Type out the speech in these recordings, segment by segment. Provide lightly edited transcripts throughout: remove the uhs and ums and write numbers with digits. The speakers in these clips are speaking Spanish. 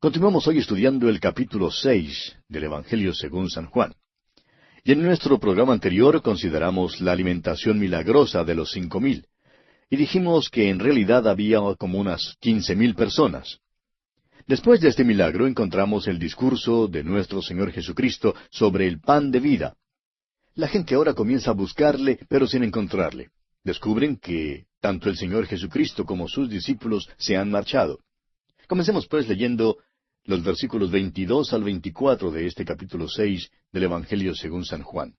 Continuamos hoy estudiando el capítulo 6 del Evangelio según San Juan. Y en nuestro programa anterior consideramos la alimentación milagrosa de los 5,000. Y dijimos que en realidad había como unas 15,000 personas. Después de este milagro encontramos el discurso de nuestro Señor Jesucristo sobre el pan de vida. La gente ahora comienza a buscarle, pero sin encontrarle. Descubren que tanto el Señor Jesucristo como sus discípulos se han marchado. Comencemos pues leyendo los versículos 22 al 24 de este capítulo 6 del Evangelio según San Juan.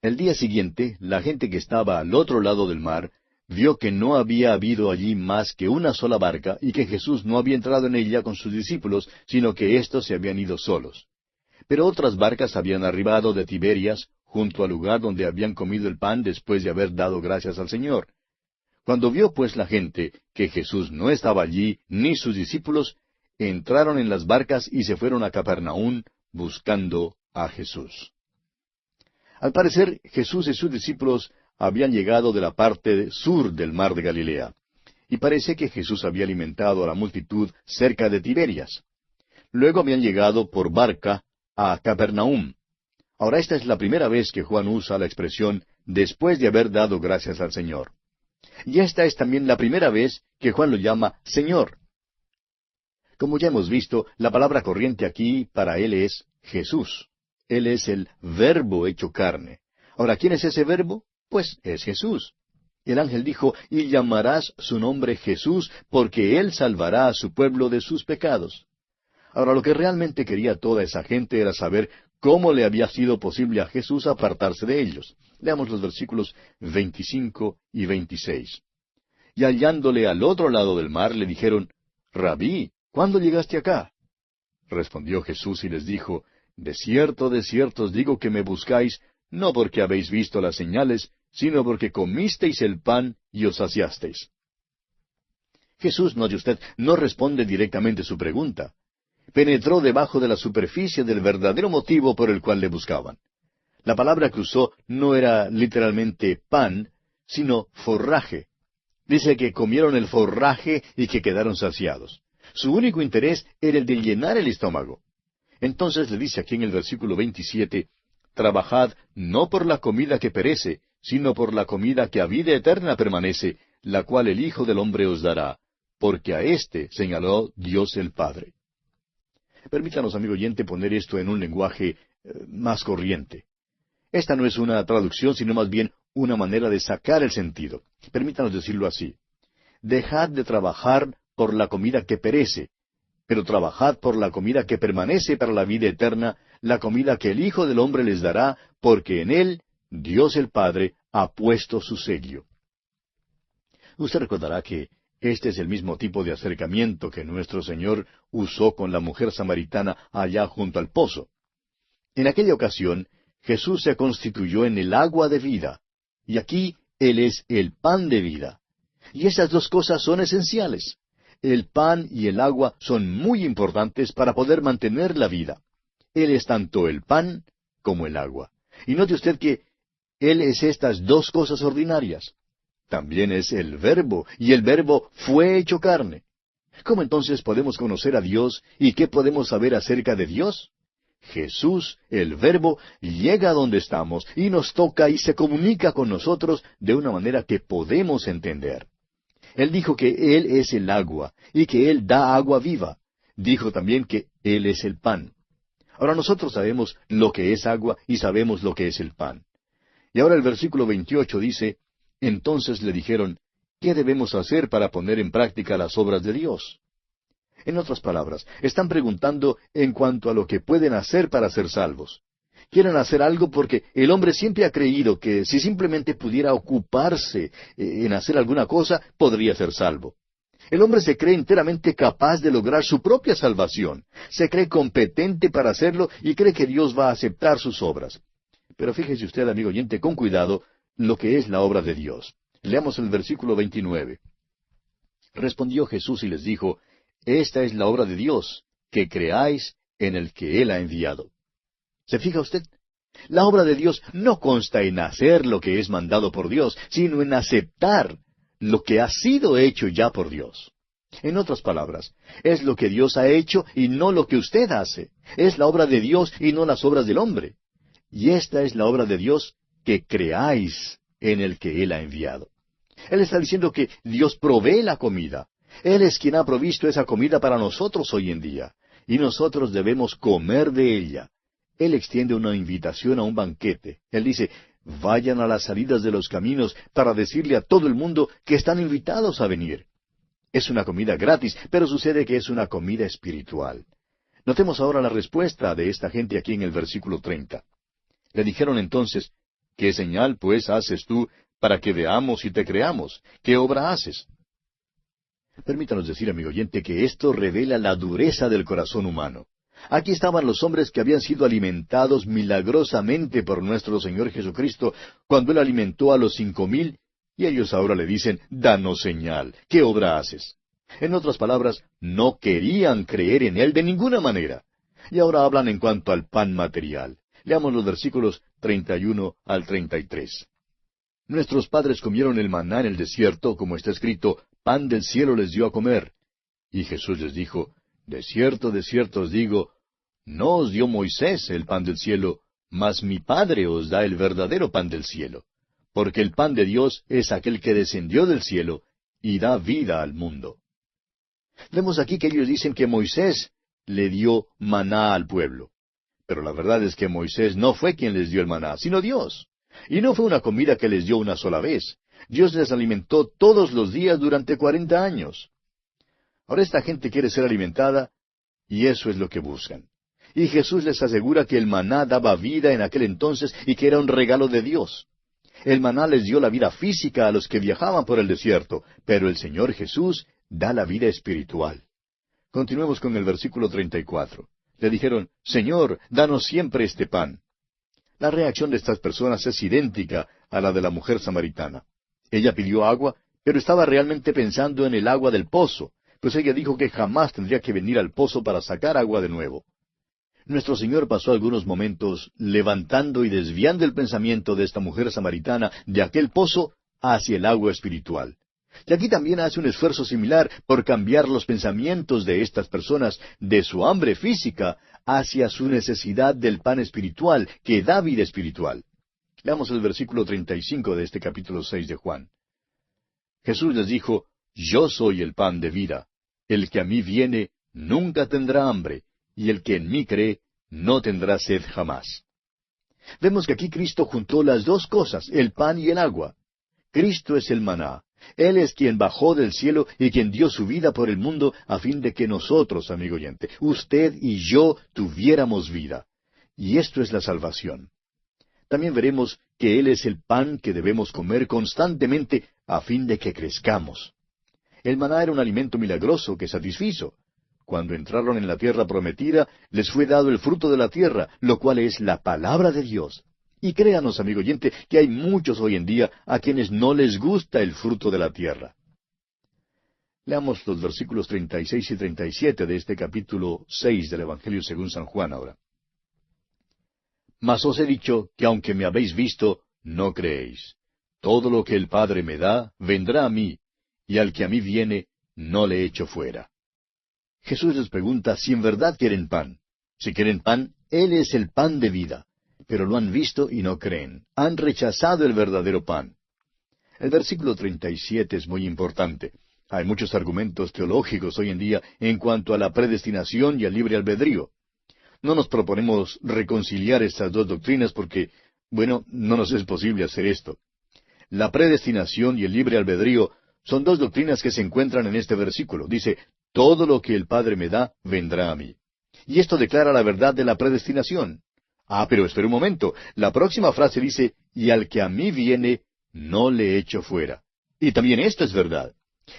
El día siguiente, la gente que estaba al otro lado del mar vio que no había habido allí más que una sola barca y que Jesús no había entrado en ella con sus discípulos, sino que éstos se habían ido solos. Pero otras barcas habían arribado de Tiberias, junto al lugar donde habían comido el pan después de haber dado gracias al Señor. Cuando vio pues la gente que Jesús no estaba allí, ni sus discípulos, entraron en las barcas y se fueron a Capernaum buscando a Jesús. Al parecer, Jesús y sus discípulos habían llegado de la parte sur del mar de Galilea, y parece que Jesús había alimentado a la multitud cerca de Tiberias. Luego habían llegado por barca a Capernaum. Ahora esta es la primera vez que Juan usa la expresión después de haber dado gracias al Señor. Y esta es también la primera vez que Juan lo llama Señor. Como ya hemos visto, la palabra corriente aquí para él es Jesús. Él es el Verbo hecho carne. Ahora, ¿quién es ese Verbo? Pues es Jesús. El ángel dijo, y llamarás su nombre Jesús, porque él salvará a su pueblo de sus pecados. Ahora, lo que realmente quería toda esa gente era saber cómo le había sido posible a Jesús apartarse de ellos. Leamos los versículos 25 y 26. Y hallándole al otro lado del mar, le dijeron, Rabí, ¿cuándo llegaste acá? Respondió Jesús y les dijo, de cierto os digo que me buscáis, no porque habéis visto las señales, sino porque comisteis el pan y os saciasteis. Jesús, note usted, no responde directamente su pregunta. Penetró debajo de la superficie del verdadero motivo por el cual le buscaban. La palabra que usó no era literalmente pan, sino forraje. Dice que comieron el forraje y que quedaron saciados. Su único interés era el de llenar el estómago. Entonces le dice aquí en el versículo 27, trabajad no por la comida que perece, sino por la comida que a vida eterna permanece, la cual el Hijo del Hombre os dará, porque a éste señaló Dios el Padre. Permítanos, amigo oyente, poner esto en un lenguaje más corriente. Esta no es una traducción, sino más bien una manera de sacar el sentido. Permítanos decirlo así. Dejad de trabajar por la comida que perece, pero trabajad por la comida que permanece para la vida eterna, la comida que el Hijo del Hombre les dará, porque en él Dios el Padre ha puesto su sello. Usted recordará que este es el mismo tipo de acercamiento que nuestro Señor usó con la mujer samaritana allá junto al pozo. En aquella ocasión, Jesús se constituyó en el agua de vida, y aquí Él es el pan de vida. Y esas dos cosas son esenciales. El pan y el agua son muy importantes para poder mantener la vida. Él es tanto el pan como el agua. Y note usted que Él es estas dos cosas ordinarias. También es el Verbo, y el Verbo fue hecho carne. ¿Cómo entonces podemos conocer a Dios y qué podemos saber acerca de Dios? Jesús, el Verbo, llega a donde estamos y nos toca y se comunica con nosotros de una manera que podemos entender. Él dijo que Él es el agua y que Él da agua viva. Dijo también que Él es el pan. Ahora nosotros sabemos lo que es agua y sabemos lo que es el pan. Y ahora el versículo 28 dice, entonces le dijeron, ¿qué debemos hacer para poner en práctica las obras de Dios? En otras palabras, están preguntando en cuanto a lo que pueden hacer para ser salvos. Quieren hacer algo porque el hombre siempre ha creído que si simplemente pudiera ocuparse en hacer alguna cosa, podría ser salvo. El hombre se cree enteramente capaz de lograr su propia salvación. Se cree competente para hacerlo y cree que Dios va a aceptar sus obras. Pero fíjese usted, amigo oyente, con cuidado, lo que es la obra de Dios. Leamos el versículo 29. Respondió Jesús y les dijo, esta es la obra de Dios, que creáis en el que Él ha enviado. ¿Se fija usted? La obra de Dios no consta en hacer lo que es mandado por Dios, sino en aceptar lo que ha sido hecho ya por Dios. En otras palabras, es lo que Dios ha hecho y no lo que usted hace. Es la obra de Dios y no las obras del hombre. Y esta es la obra de Dios, que creáis en el que Él ha enviado. Él está diciendo que Dios provee la comida. Él es quien ha provisto esa comida para nosotros hoy en día. Y nosotros debemos comer de ella. Él extiende una invitación a un banquete. Él dice, vayan a las salidas de los caminos para decirle a todo el mundo que están invitados a venir. Es una comida gratis, pero sucede que es una comida espiritual. Notemos ahora la respuesta de esta gente aquí en el versículo 30. Le dijeron entonces, ¿qué señal pues haces tú para que veamos y te creamos? ¿Qué obra haces? Permítanos decir, amigo oyente, que esto revela la dureza del corazón humano. Aquí estaban los hombres que habían sido alimentados milagrosamente por nuestro Señor Jesucristo cuando Él alimentó a los 5,000, y ellos ahora le dicen, danos señal, ¿qué obra haces? En otras palabras, no querían creer en Él de ninguna manera. Y ahora hablan en cuanto al pan material. Leamos los versículos 31 al 33. Nuestros padres comieron el maná en el desierto, como está escrito, pan del cielo les dio a comer. Y Jesús les dijo, de cierto os digo, no os dio Moisés el pan del cielo, mas mi Padre os da el verdadero pan del cielo. Porque el pan de Dios es aquel que descendió del cielo y da vida al mundo. Vemos aquí que ellos dicen que Moisés le dio maná al pueblo. Pero la verdad es que Moisés no fue quien les dio el maná, sino Dios. Y no fue una comida que les dio una sola vez. Dios les alimentó todos los días durante 40 años. Ahora esta gente quiere ser alimentada, y eso es lo que buscan. Y Jesús les asegura que el maná daba vida en aquel entonces y que era un regalo de Dios. El maná les dio la vida física a los que viajaban por el desierto, pero el Señor Jesús da la vida espiritual. Continuemos con el versículo 34. Le dijeron, Señor, danos siempre este pan. La reacción de estas personas es idéntica a la de la mujer samaritana. Ella pidió agua, pero estaba realmente pensando en el agua del pozo, pues ella dijo que jamás tendría que venir al pozo para sacar agua de nuevo. Nuestro Señor pasó algunos momentos levantando y desviando el pensamiento de esta mujer samaritana de aquel pozo hacia el agua espiritual. Y aquí también hace un esfuerzo similar por cambiar los pensamientos de estas personas de su hambre física hacia su necesidad del pan espiritual que da vida espiritual. Leamos el versículo 35 de este capítulo 6 de Juan. Jesús les dijo, Yo soy el pan de vida. El que a mí viene nunca tendrá hambre, y el que en mí cree no tendrá sed jamás. Vemos que aquí Cristo juntó las dos cosas, el pan y el agua. Cristo es el maná. Él es quien bajó del cielo y quien dio su vida por el mundo a fin de que nosotros, amigo oyente, usted y yo tuviéramos vida. Y esto es la salvación. También veremos que Él es el pan que debemos comer constantemente a fin de que crezcamos. El maná era un alimento milagroso que satisfizo. Cuando entraron en la tierra prometida, les fue dado el fruto de la tierra, lo cual es la palabra de Dios. Y créanos, amigo oyente, que hay muchos hoy en día a quienes no les gusta el fruto de la tierra. Leamos los versículos 36 y 37 de este capítulo 6 del Evangelio según San Juan ahora. Mas os he dicho que aunque me habéis visto, no creéis. Todo lo que el Padre me da, vendrá a mí, y al que a mí viene, no le echo fuera. Jesús les pregunta si en verdad quieren pan. Si quieren pan, Él es el pan de vida. Pero lo han visto y no creen. Han rechazado el verdadero pan. El versículo 37 es muy importante. Hay muchos argumentos teológicos hoy en día en cuanto a la predestinación y al libre albedrío. No nos proponemos reconciliar estas dos doctrinas porque, bueno, no nos es posible hacer esto. La predestinación y el libre albedrío son dos doctrinas que se encuentran en este versículo. Dice, todo lo que el Padre me da, vendrá a mí. Y esto declara la verdad de la predestinación. Pero espera un momento. La próxima frase dice, y al que a mí viene, no le echo fuera. Y también esto es verdad.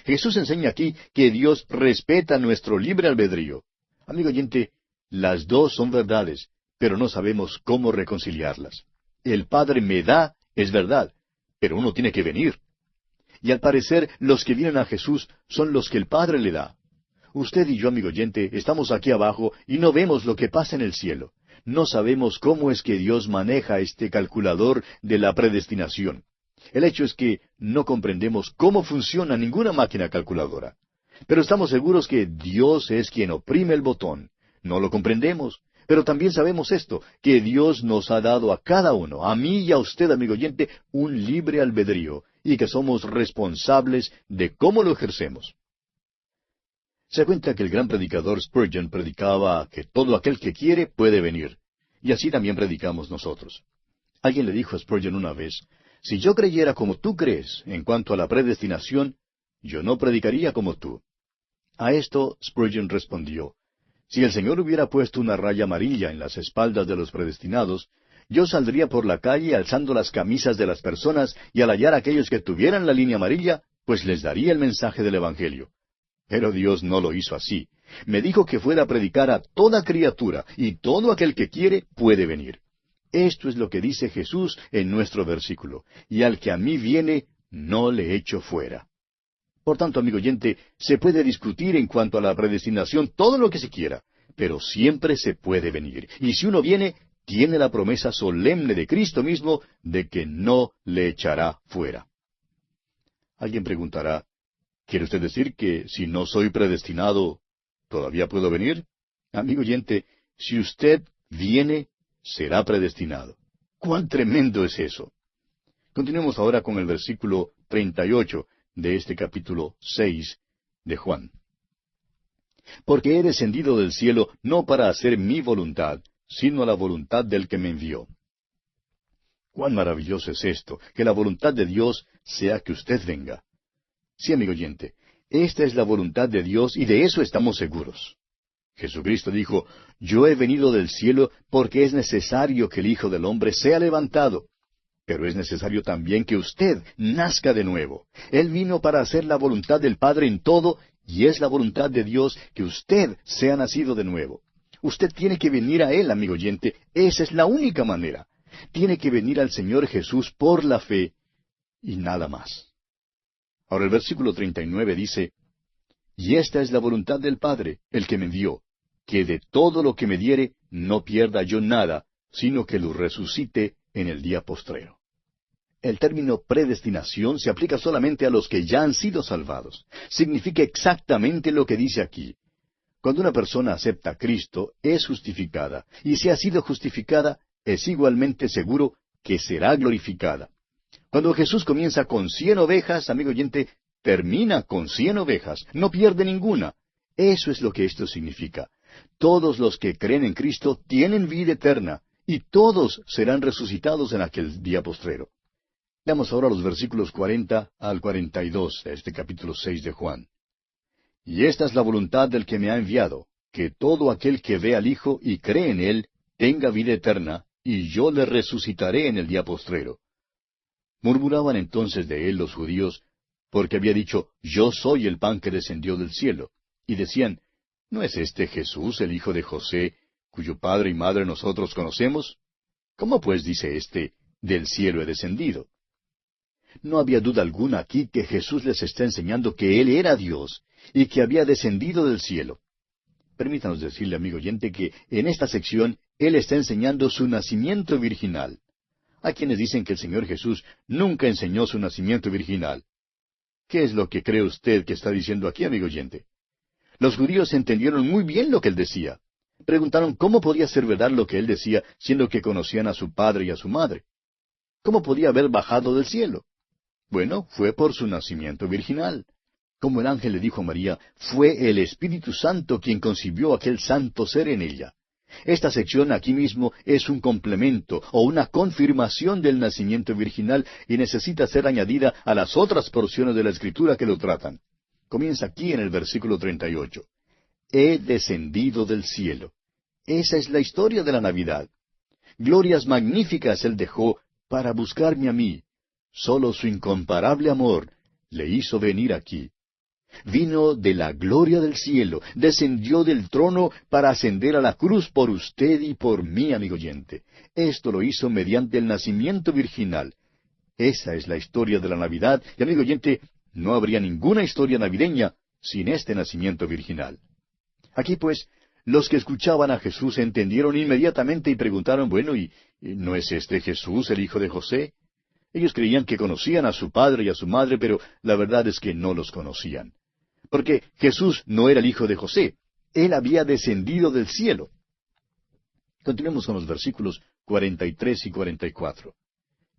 Jesús enseña aquí que Dios respeta nuestro libre albedrío. Amigo oyente, las dos son verdades, pero no sabemos cómo reconciliarlas. El Padre me da, es verdad, pero uno tiene que venir. Y al parecer, los que vienen a Jesús son los que el Padre le da. Usted y yo, amigo oyente, estamos aquí abajo y no vemos lo que pasa en el cielo. No sabemos cómo es que Dios maneja este calculador de la predestinación. El hecho es que no comprendemos cómo funciona ninguna máquina calculadora. Pero estamos seguros que Dios es quien oprime el botón. No lo comprendemos, pero también sabemos esto, que Dios nos ha dado a cada uno, a mí y a usted, amigo oyente, un libre albedrío, y que somos responsables de cómo lo ejercemos. Se cuenta que el gran predicador Spurgeon predicaba que todo aquel que quiere puede venir, y así también predicamos nosotros. Alguien le dijo a Spurgeon una vez, si yo creyera como tú crees en cuanto a la predestinación, yo no predicaría como tú. A esto Spurgeon respondió, si el Señor hubiera puesto una raya amarilla en las espaldas de los predestinados, yo saldría por la calle alzando las camisas de las personas y al hallar a aquellos que tuvieran la línea amarilla, pues les daría el mensaje del Evangelio. Pero Dios no lo hizo así. Me dijo que fuera a predicar a toda criatura, y todo aquel que quiere puede venir. Esto es lo que dice Jesús en nuestro versículo, y al que a mí viene, no le echo fuera. Por tanto, amigo oyente, se puede discutir en cuanto a la predestinación todo lo que se quiera, pero siempre se puede venir. Y si uno viene, tiene la promesa solemne de Cristo mismo de que no le echará fuera. Alguien preguntará, ¿quiere usted decir que si no soy predestinado, todavía puedo venir? Amigo oyente, si usted viene, será predestinado. ¡Cuán tremendo es eso! Continuemos ahora con el versículo 38 de este capítulo 6 de Juan. Porque he descendido del cielo no para hacer mi voluntad, sino la voluntad del que me envió. ¡Cuán maravilloso es esto, que la voluntad de Dios sea que usted venga! Sí, amigo oyente, esta es la voluntad de Dios y de eso estamos seguros. Jesucristo dijo, yo he venido del cielo porque es necesario que el Hijo del Hombre sea levantado. Pero es necesario también que usted nazca de nuevo. Él vino para hacer la voluntad del Padre en todo, y es la voluntad de Dios que usted sea nacido de nuevo. Usted tiene que venir a Él, amigo oyente. Esa es la única manera. Tiene que venir al Señor Jesús por la fe, y nada más. Ahora el versículo 39 dice, y esta es la voluntad del Padre, el que me envió, que de todo lo que me diere no pierda yo nada, sino que lo resucite en el día postrero. El término predestinación se aplica solamente a los que ya han sido salvados. Significa exactamente lo que dice aquí. Cuando una persona acepta a Cristo, es justificada, y si ha sido justificada, es igualmente seguro que será glorificada. Cuando Jesús comienza con 100 ovejas, amigo oyente, termina con 100 ovejas, no pierde ninguna. Eso es lo que esto significa. Todos los que creen en Cristo tienen vida eterna, y todos serán resucitados en aquel día postrero. Leamos ahora los versículos 40 al 42 de este capítulo 6 de Juan. Y esta es la voluntad del que me ha enviado, que todo aquel que ve al Hijo y cree en Él, tenga vida eterna, y yo le resucitaré en el día postrero. Murmuraban entonces de él los judíos, porque había dicho, yo soy el pan que descendió del cielo. Y decían, ¿no es este Jesús el hijo de José, cuyo padre y madre nosotros conocemos? ¿Cómo pues dice éste, del cielo he descendido? No había duda alguna aquí que Jesús les está enseñando que Él era Dios, y que había descendido del cielo. Permítanos decirle, amigo oyente, que en esta sección Él está enseñando su nacimiento virginal. Hay quienes dicen que el Señor Jesús nunca enseñó su nacimiento virginal. ¿Qué es lo que cree usted que está diciendo aquí, amigo oyente? Los judíos entendieron muy bien lo que él decía. Preguntaron cómo podía ser verdad lo que él decía, siendo que conocían a su padre y a su madre. ¿Cómo podía haber bajado del cielo? Bueno, fue por su nacimiento virginal. Como el ángel le dijo a María, fue el Espíritu Santo quien concibió aquel santo ser en ella. Esta sección aquí mismo es un complemento o una confirmación del nacimiento virginal y necesita ser añadida a las otras porciones de la Escritura que lo tratan. Comienza aquí en el versículo 38. He descendido del cielo. Esa es la historia de la Navidad. Glorias magníficas Él dejó para buscarme a mí. Solo su incomparable amor le hizo venir aquí. Vino de la gloria del cielo, descendió del trono para ascender a la cruz por usted y por mí, amigo oyente. Esto lo hizo mediante el nacimiento virginal. Esa es la historia de la Navidad, y amigo oyente, no habría ninguna historia navideña sin este nacimiento virginal. Aquí pues, los que escuchaban a Jesús entendieron inmediatamente y preguntaron, bueno, ¿y no es este Jesús el hijo de José? Ellos creían que conocían a su padre y a su madre, pero la verdad es que no los conocían. porque Jesús no era el hijo de José. Él había descendido del cielo. Continuemos con los versículos 43 y 44.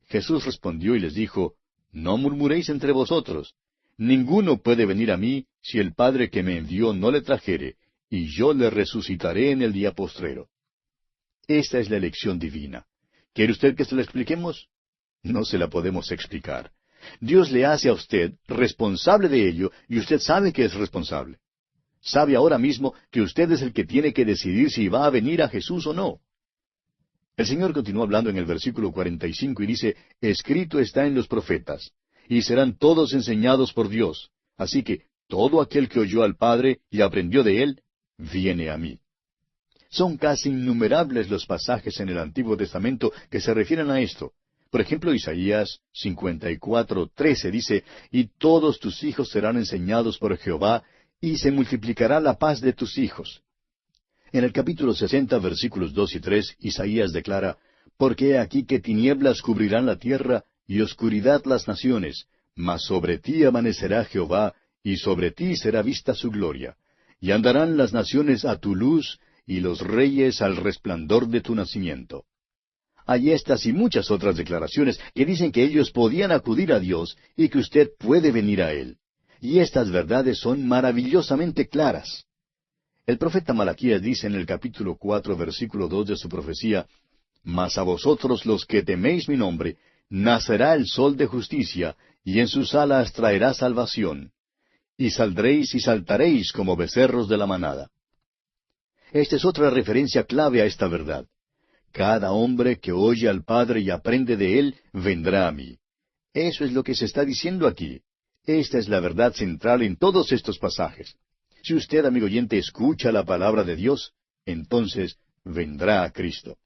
Jesús respondió y les dijo, No murmuréis entre vosotros. Ninguno puede venir a mí si el Padre que me envió no le trajere, y yo le resucitaré en el día postrero. Esta es la elección divina. ¿Quiere usted que se la expliquemos? No se la podemos explicar. Dios le hace a usted responsable de ello, y usted sabe que es responsable. Sabe ahora mismo que usted es el que tiene que decidir si va a venir a Jesús o no. El Señor continuó hablando en el versículo 45 y dice, Escrito está en los profetas, y serán todos enseñados por Dios. Así que todo aquel que oyó al Padre y aprendió de Él, viene a mí. Son casi innumerables los pasajes en el Antiguo Testamento que se refieren a esto. Por ejemplo, Isaías 54:13 dice, Y todos tus hijos serán enseñados por Jehová, y se multiplicará la paz de tus hijos. En el capítulo 60, versículos 2 y 3, Isaías declara, Porque he aquí que tinieblas cubrirán la tierra, y oscuridad las naciones, mas sobre ti amanecerá Jehová, y sobre ti será vista su gloria. Y andarán las naciones a tu luz, y los reyes al resplandor de tu nacimiento. Hay estas y muchas otras declaraciones que dicen que ellos podían acudir a Dios y que usted puede venir a Él. Y estas verdades son maravillosamente claras. El profeta Malaquías dice en el capítulo 4, versículo 2 de su profecía, Mas a vosotros los que teméis mi nombre, nacerá el sol de justicia, y en sus alas traerá salvación. Y saldréis y saltaréis como becerros de la manada. Esta es otra referencia clave a esta verdad. Cada hombre que oye al Padre y aprende de Él, vendrá a mí. Eso es lo que se está diciendo aquí. Esta es la verdad central en todos estos pasajes. Si usted, amigo oyente, escucha la palabra de Dios, entonces vendrá a Cristo.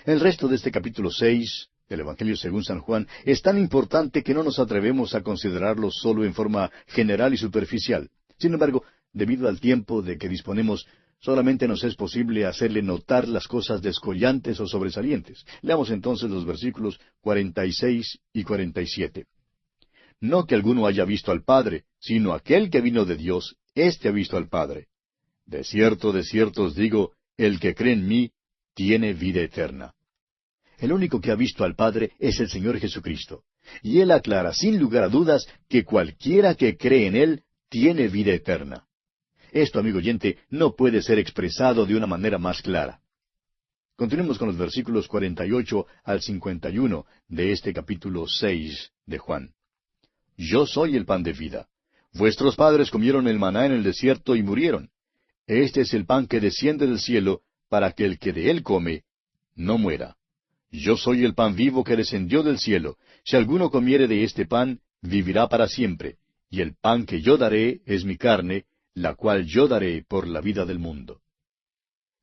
El resto de este capítulo 6 del Evangelio según San Juan es tan importante que no nos atrevemos a considerarlo solo en forma general y superficial. Sin embargo, debido al tiempo de que disponemos, solamente nos es posible hacerle notar las cosas descollantes o sobresalientes. Leamos entonces los versículos 46 y 47. No que alguno haya visto al Padre, sino aquel que vino de Dios, éste ha visto al Padre. De cierto os digo, el que cree en mí, tiene vida eterna. El único que ha visto al Padre es el Señor Jesucristo. Y Él aclara sin lugar a dudas que cualquiera que cree en Él, tiene vida eterna. Esto, amigo oyente, no puede ser expresado de una manera más clara. Continuemos con los versículos 48 al 51 de este capítulo 6 de Juan. Yo soy el pan de vida. Vuestros padres comieron el maná en el desierto y murieron. Este es el pan que desciende del cielo, para que el que de él come, no muera. Yo soy el pan vivo que descendió del cielo. Si alguno comiere de este pan, vivirá para siempre. Y el pan que yo daré es mi carne, la cual yo daré por la vida del mundo.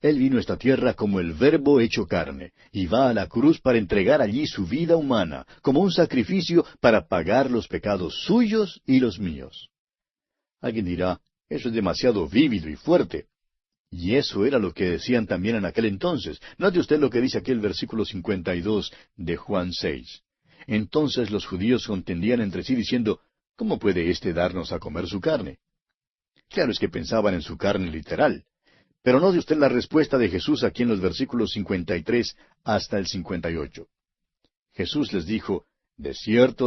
Él vino a esta tierra como el Verbo hecho carne, y va a la cruz para entregar allí su vida humana, como un sacrificio para pagar los pecados suyos y los míos. Alguien dirá, eso es demasiado vívido y fuerte. Y eso era lo que decían también en aquel entonces. Note usted lo que dice aquí el versículo 52 de Juan 6. Entonces los judíos contendían entre sí diciendo, ¿cómo puede éste darnos a comer su carne? Claro es que pensaban en su carne literal. Pero note usted la respuesta de Jesús aquí en los versículos 53 hasta el 58. Jesús les dijo, de cierto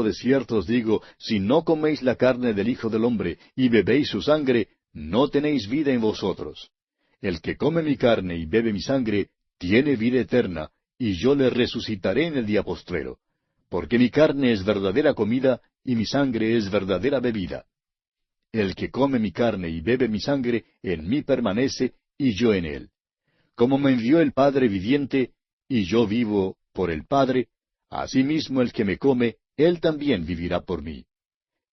os digo, si no coméis la carne del Hijo del Hombre y bebéis su sangre, no tenéis vida en vosotros. El que come mi carne y bebe mi sangre, tiene vida eterna, y yo le resucitaré en el día postrero. Porque mi carne es verdadera comida, y mi sangre es verdadera bebida. El que come mi carne y bebe mi sangre, en mí permanece, y yo en él. Como me envió el Padre viviente, y yo vivo por el Padre, asimismo el que me come, él también vivirá por mí.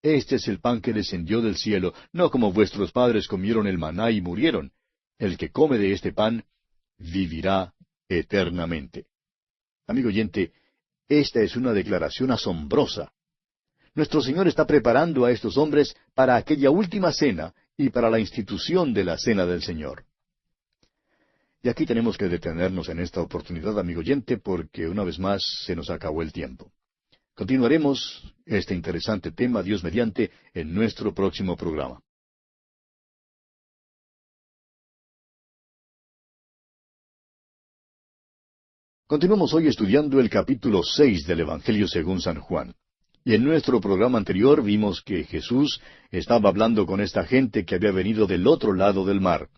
Este es el pan que descendió del cielo, no como vuestros padres comieron el maná y murieron. El que come de este pan, vivirá eternamente. Amigo oyente, esta es una declaración asombrosa. Nuestro Señor está preparando a estos hombres para aquella última cena y para la institución de la cena del Señor. Y aquí tenemos que detenernos en esta oportunidad, amigo oyente, porque una vez más se nos acabó el tiempo. Continuaremos este interesante tema, Dios mediante, en nuestro próximo programa. Continuamos hoy estudiando el capítulo 6 del Evangelio según San Juan. Y en nuestro programa anterior vimos que Jesús estaba hablando con esta gente que había venido del otro lado del mar.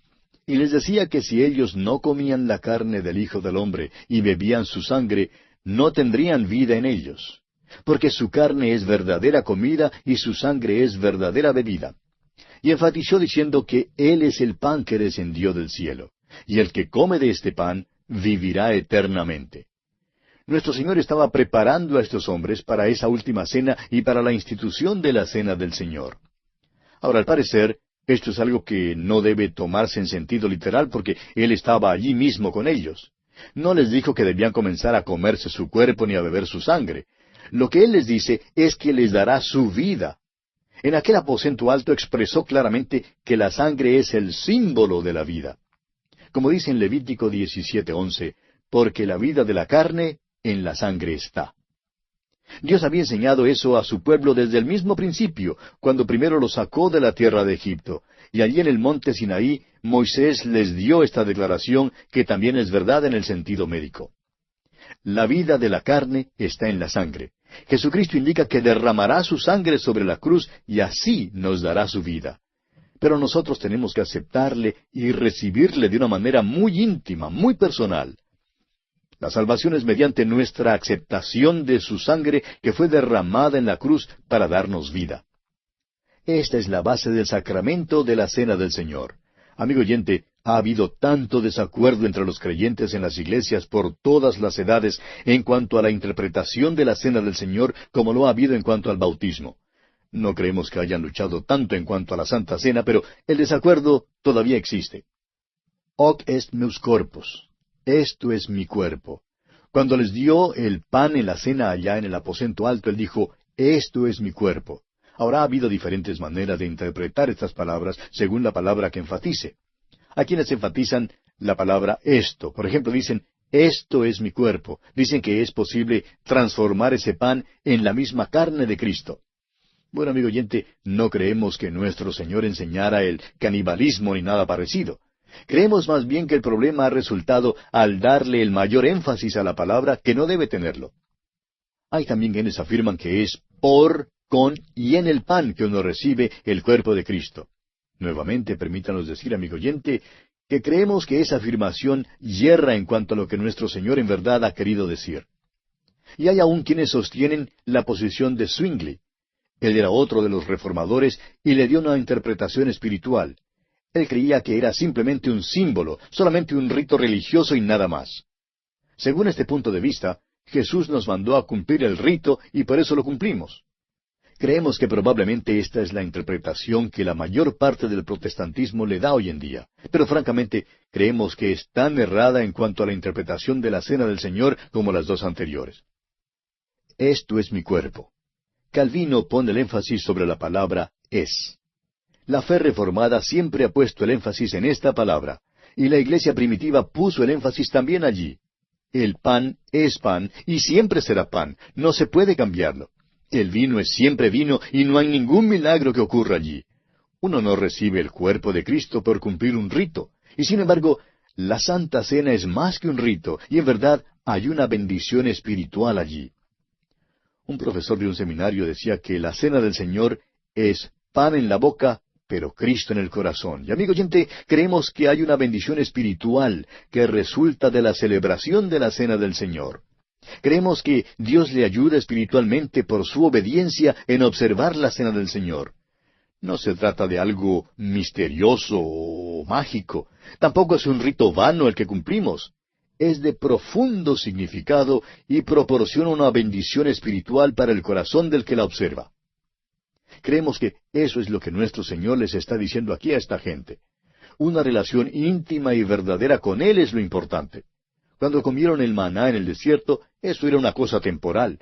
Y les decía que si ellos no comían la carne del Hijo del Hombre y bebían su sangre, no tendrían vida en ellos. Porque su carne es verdadera comida y su sangre es verdadera bebida. Y enfatizó diciendo que Él es el pan que descendió del cielo. Y el que come de este pan vivirá eternamente. Nuestro Señor estaba preparando a estos hombres para esa última cena y para la institución de la cena del Señor. Ahora, al parecer, esto es algo que no debe tomarse en sentido literal porque Él estaba allí mismo con ellos. No les dijo que debían comenzar a comerse su cuerpo ni a beber su sangre. Lo que Él les dice es que les dará su vida. En aquel aposento alto expresó claramente que la sangre es el símbolo de la vida. Como dice en Levítico 17:11, porque la vida de la carne en la sangre está. Dios había enseñado eso a su pueblo desde el mismo principio, cuando primero lo sacó de la tierra de Egipto, y allí en el monte Sinaí, Moisés les dio esta declaración que también es verdad en el sentido médico. La vida de la carne está en la sangre. Jesucristo indica que derramará su sangre sobre la cruz y así nos dará su vida. Pero nosotros tenemos que aceptarle y recibirle de una manera muy íntima, muy personal. La salvación es mediante nuestra aceptación de su sangre que fue derramada en la cruz para darnos vida. Esta es la base del sacramento de la Cena del Señor. Amigo oyente, ha habido tanto desacuerdo entre los creyentes en las iglesias por todas las edades en cuanto a la interpretación de la Cena del Señor como lo ha habido en cuanto al bautismo. No creemos que hayan luchado tanto en cuanto a la Santa Cena, pero el desacuerdo todavía existe. Hoc est meus corpus. Esto es mi cuerpo. Cuando les dio el pan en la cena allá en el aposento alto, Él dijo, esto es mi cuerpo. Ahora ha habido diferentes maneras de interpretar estas palabras según la palabra que enfatice. Hay quienes enfatizan la palabra esto. Por ejemplo, dicen, esto es mi cuerpo. Dicen que es posible transformar ese pan en la misma carne de Cristo. Bueno, amigo oyente, no creemos que nuestro Señor enseñara el canibalismo ni nada parecido. Creemos más bien que el problema ha resultado al darle el mayor énfasis a la palabra que no debe tenerlo. Hay también quienes afirman que es por, con y en el pan que uno recibe el cuerpo de Cristo. Nuevamente, permítanos decir, amigo oyente, que creemos que esa afirmación yerra en cuanto a lo que nuestro Señor en verdad ha querido decir. Y hay aún quienes sostienen la posición de Zwingli. Él era otro de los reformadores y le dio una interpretación espiritual. Él creía que era simplemente un símbolo, solamente un rito religioso y nada más. Según este punto de vista, Jesús nos mandó a cumplir el rito y por eso lo cumplimos. Creemos que probablemente esta es la interpretación que la mayor parte del protestantismo le da hoy en día, pero francamente creemos que es tan errada en cuanto a la interpretación de la Cena del Señor como las dos anteriores. Esto es mi cuerpo. Calvino pone el énfasis sobre la palabra es. La fe reformada siempre ha puesto el énfasis en esta palabra, y la iglesia primitiva puso el énfasis también allí. El pan es pan y siempre será pan, no se puede cambiarlo. El vino es siempre vino y no hay ningún milagro que ocurra allí. Uno no recibe el cuerpo de Cristo por cumplir un rito, y sin embargo, la Santa Cena es más que un rito, y en verdad hay una bendición espiritual allí. Un profesor de un seminario decía que la Cena del Señor es pan en la boca, pero Cristo en el corazón. Y amigo oyente, creemos que hay una bendición espiritual que resulta de la celebración de la Cena del Señor. Creemos que Dios le ayuda espiritualmente por su obediencia en observar la Cena del Señor. No se trata de algo misterioso o mágico. Tampoco es un rito vano el que cumplimos. Es de profundo significado y proporciona una bendición espiritual para el corazón del que la observa. Creemos que eso es lo que nuestro Señor les está diciendo aquí a esta gente. Una relación íntima y verdadera con Él es lo importante. Cuando comieron el maná en el desierto, eso era una cosa temporal.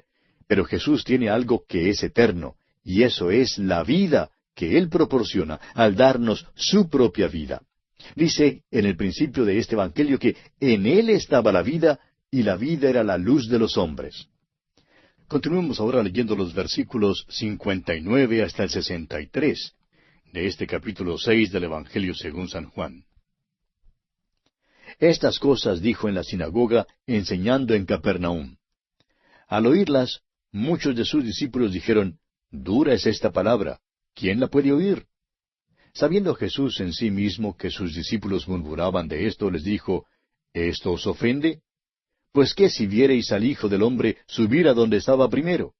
Pero Jesús tiene algo que es eterno, y eso es la vida que Él proporciona al darnos su propia vida. Dice en el principio de este Evangelio que en Él estaba la vida, y la vida era la luz de los hombres. Continuemos ahora leyendo los versículos 59 hasta el 63 de este capítulo 6 del Evangelio según San Juan. Estas cosas dijo en la sinagoga, enseñando en Capernaum. Al oírlas, muchos de sus discípulos dijeron, «Dura es esta palabra, ¿quién la puede oír?» Sabiendo Jesús en sí mismo que sus discípulos murmuraban de esto, les dijo, «¿Esto os ofende? Pues qué si viereis al Hijo del Hombre subir a donde estaba primero.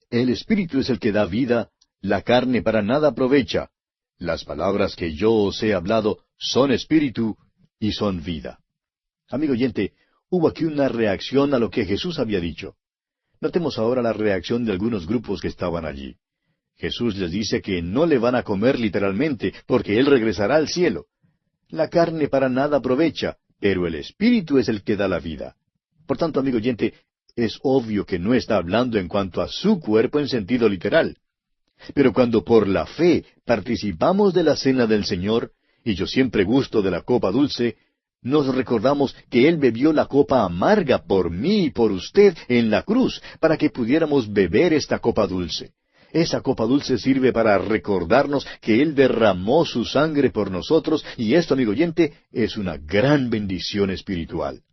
El Espíritu es el que da vida, la carne para nada aprovecha. Las palabras que yo os he hablado son espíritu y son vida». Amigo oyente, hubo aquí una reacción a lo que Jesús había dicho. Notemos ahora la reacción de algunos grupos que estaban allí. Jesús les dice que no le van a comer literalmente, porque Él regresará al cielo. La carne para nada aprovecha, pero el Espíritu es el que da la vida. Por tanto, amigo oyente, es obvio que no está hablando en cuanto a su cuerpo en sentido literal. Pero cuando por la fe participamos de la cena del Señor, y yo siempre gusto de la copa dulce, nos recordamos que Él bebió la copa amarga por mí y por usted en la cruz, para que pudiéramos beber esta copa dulce. Esa copa dulce sirve para recordarnos que Él derramó su sangre por nosotros, y esto, amigo oyente, es una gran bendición espiritual.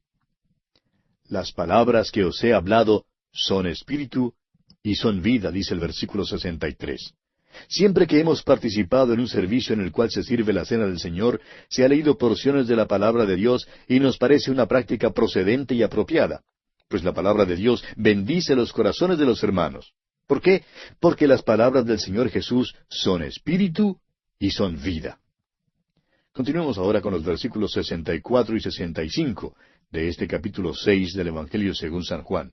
Las palabras que os he hablado son espíritu y son vida, dice el versículo 63. Siempre que hemos participado en un servicio en el cual se sirve la cena del Señor, se ha leído porciones de la palabra de Dios y nos parece una práctica procedente y apropiada, pues la palabra de Dios bendice los corazones de los hermanos. ¿Por qué? Porque las palabras del Señor Jesús son espíritu y son vida. Continuemos ahora con los versículos 64 y 65 de este capítulo 6 del Evangelio según San Juan.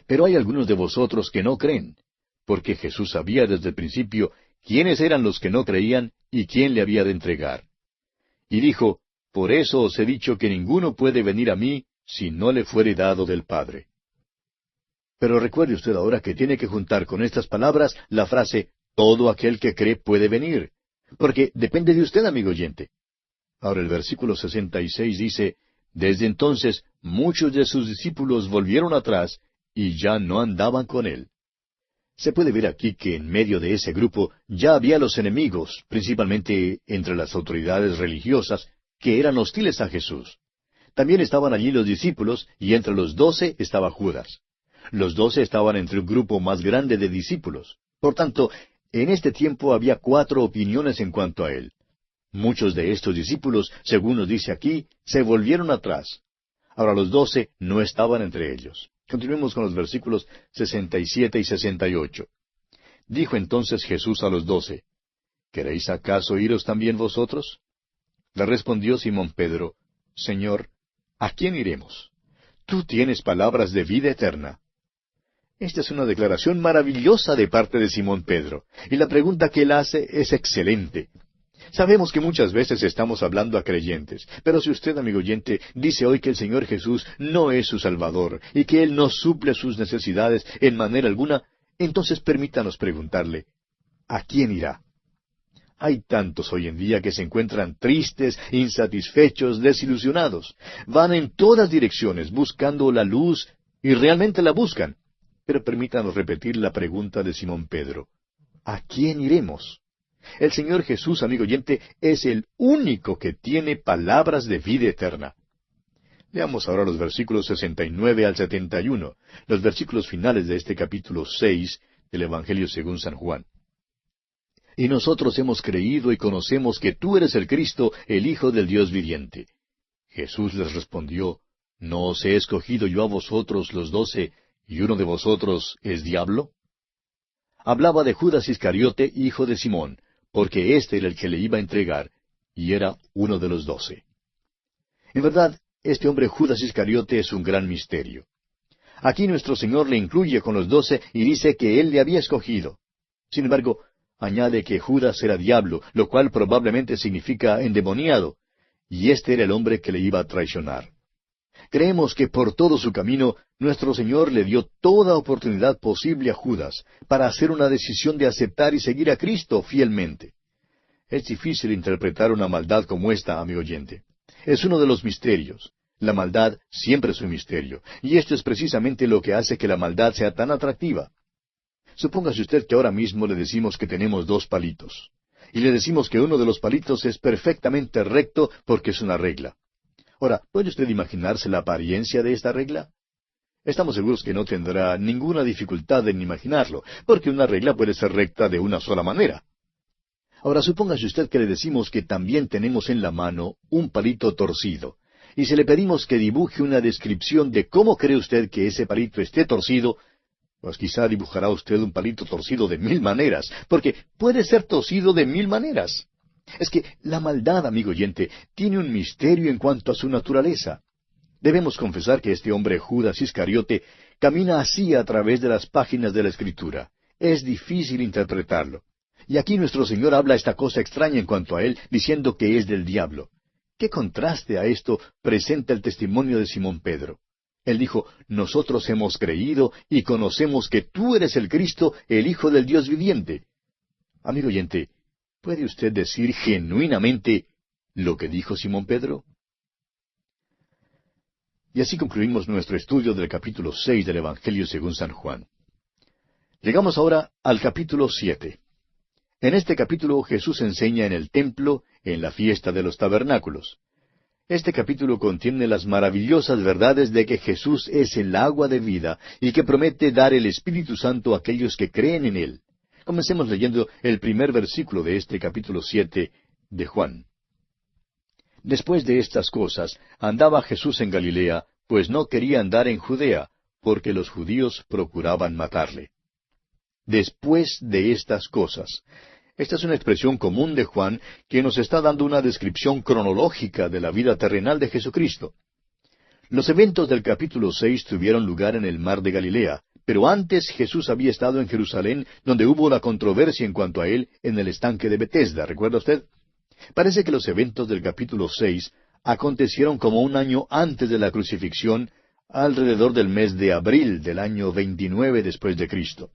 Pero hay algunos de vosotros que no creen, porque Jesús sabía desde el principio quiénes eran los que no creían y quién le había de entregar. Y dijo, «Por eso os he dicho que ninguno puede venir a mí si no le fuere dado del Padre». Pero recuerde usted ahora que tiene que juntar con estas palabras la frase, «Todo aquel que cree puede venir», porque depende de usted, amigo oyente. Ahora el versículo 66 dice, «Desde entonces muchos de sus discípulos volvieron atrás y ya no andaban con él». Se puede ver aquí que en medio de ese grupo ya había los enemigos, principalmente entre las autoridades religiosas, que eran hostiles a Jesús. También estaban allí los discípulos, y entre los 12 estaba Judas. Los 12 estaban entre un grupo más grande de discípulos. Por tanto, en este tiempo había 4 opiniones en cuanto a él. Muchos de estos discípulos, según nos dice aquí, se volvieron atrás. Ahora los 12 no estaban entre ellos. Continuemos con los versículos 67 y 68. Dijo entonces Jesús a los 12, ¿queréis acaso iros también vosotros? Le respondió Simón Pedro, Señor, ¿a quién iremos? Tú tienes palabras de vida eterna. Esta es una declaración maravillosa de parte de Simón Pedro, y la pregunta que él hace es excelente. Sabemos que muchas veces estamos hablando a creyentes, pero si usted, amigo oyente, dice hoy que el Señor Jesús no es su Salvador y que Él no suple sus necesidades en manera alguna, entonces permítanos preguntarle, ¿a quién irá? Hay tantos hoy en día que se encuentran tristes, insatisfechos, desilusionados. Van en todas direcciones buscando la luz y realmente la buscan. Pero permítanos repetir la pregunta de Simón Pedro. ¿A quién iremos? El Señor Jesús, amigo oyente, es el único que tiene palabras de vida eterna. Leamos ahora los versículos 69 al 71, los versículos finales de este capítulo 6 del Evangelio según San Juan. Y nosotros hemos creído y conocemos que tú eres el Cristo, el Hijo del Dios viviente. Jesús les respondió, ¿no os he escogido yo a vosotros los 12, y uno de vosotros es diablo? Hablaba de Judas Iscariote, hijo de Simón, porque éste era el que le iba a entregar, y era uno de los 12. En verdad, este hombre Judas Iscariote es un gran misterio. Aquí nuestro Señor le incluye con los 12 y dice que Él le había escogido. Sin embargo, añade que Judas era diablo, lo cual probablemente significa endemoniado, y este era el hombre que le iba a traicionar. Creemos que por todo su camino, nuestro Señor le dio toda oportunidad posible a Judas para hacer una decisión de aceptar y seguir a Cristo fielmente. Es difícil interpretar una maldad como esta, amigo oyente. Es uno de los misterios. La maldad siempre es un misterio, y esto es precisamente lo que hace que la maldad sea tan atractiva. Supóngase usted que ahora mismo le decimos que tenemos 2 palitos, y le decimos que uno de los palitos es perfectamente recto porque es una regla. Ahora, ¿puede usted imaginarse la apariencia de esta regla? Estamos seguros que no tendrá ninguna dificultad en imaginarlo, porque una regla puede ser recta de una sola manera. Ahora, supóngase usted que le decimos que también tenemos en la mano un palito torcido, y si le pedimos que dibuje una descripción de cómo cree usted que ese palito esté torcido, pues quizá dibujará usted un palito torcido de 1000 maneras, porque puede ser torcido de 1000 maneras. Es que la maldad, amigo oyente, tiene un misterio en cuanto a su naturaleza. Debemos confesar que este hombre Judas Iscariote camina así a través de las páginas de la Escritura. Es difícil interpretarlo. Y aquí nuestro Señor habla esta cosa extraña en cuanto a él, diciendo que es del diablo. ¿Qué contraste a esto presenta el testimonio de Simón Pedro? Él dijo, nosotros hemos creído y conocemos que tú eres el Cristo, el Hijo del Dios viviente. Amigo oyente, ¿puede usted decir genuinamente lo que dijo Simón Pedro? Y así concluimos nuestro estudio del capítulo 6 del Evangelio según San Juan. Llegamos ahora al capítulo 7. En este capítulo Jesús enseña en el templo, en la fiesta de los tabernáculos. Este capítulo contiene las maravillosas verdades de que Jesús es el agua de vida y que promete dar el Espíritu Santo a aquellos que creen en Él. Comencemos leyendo el primer versículo de este capítulo 7 de Juan. Después de estas cosas, andaba Jesús en Galilea, pues no quería andar en Judea, porque los judíos procuraban matarle. Después de estas cosas. Esta es una expresión común de Juan que nos está dando una descripción cronológica de la vida terrenal de Jesucristo. Los eventos del capítulo 6 tuvieron lugar en el mar de Galilea, pero antes Jesús había estado en Jerusalén, donde hubo la controversia en cuanto a él en el estanque de Betesda, ¿recuerda usted? Parece que los eventos del capítulo 6 acontecieron como un año antes de la crucifixión, alrededor del mes de abril del año 29 después de Cristo.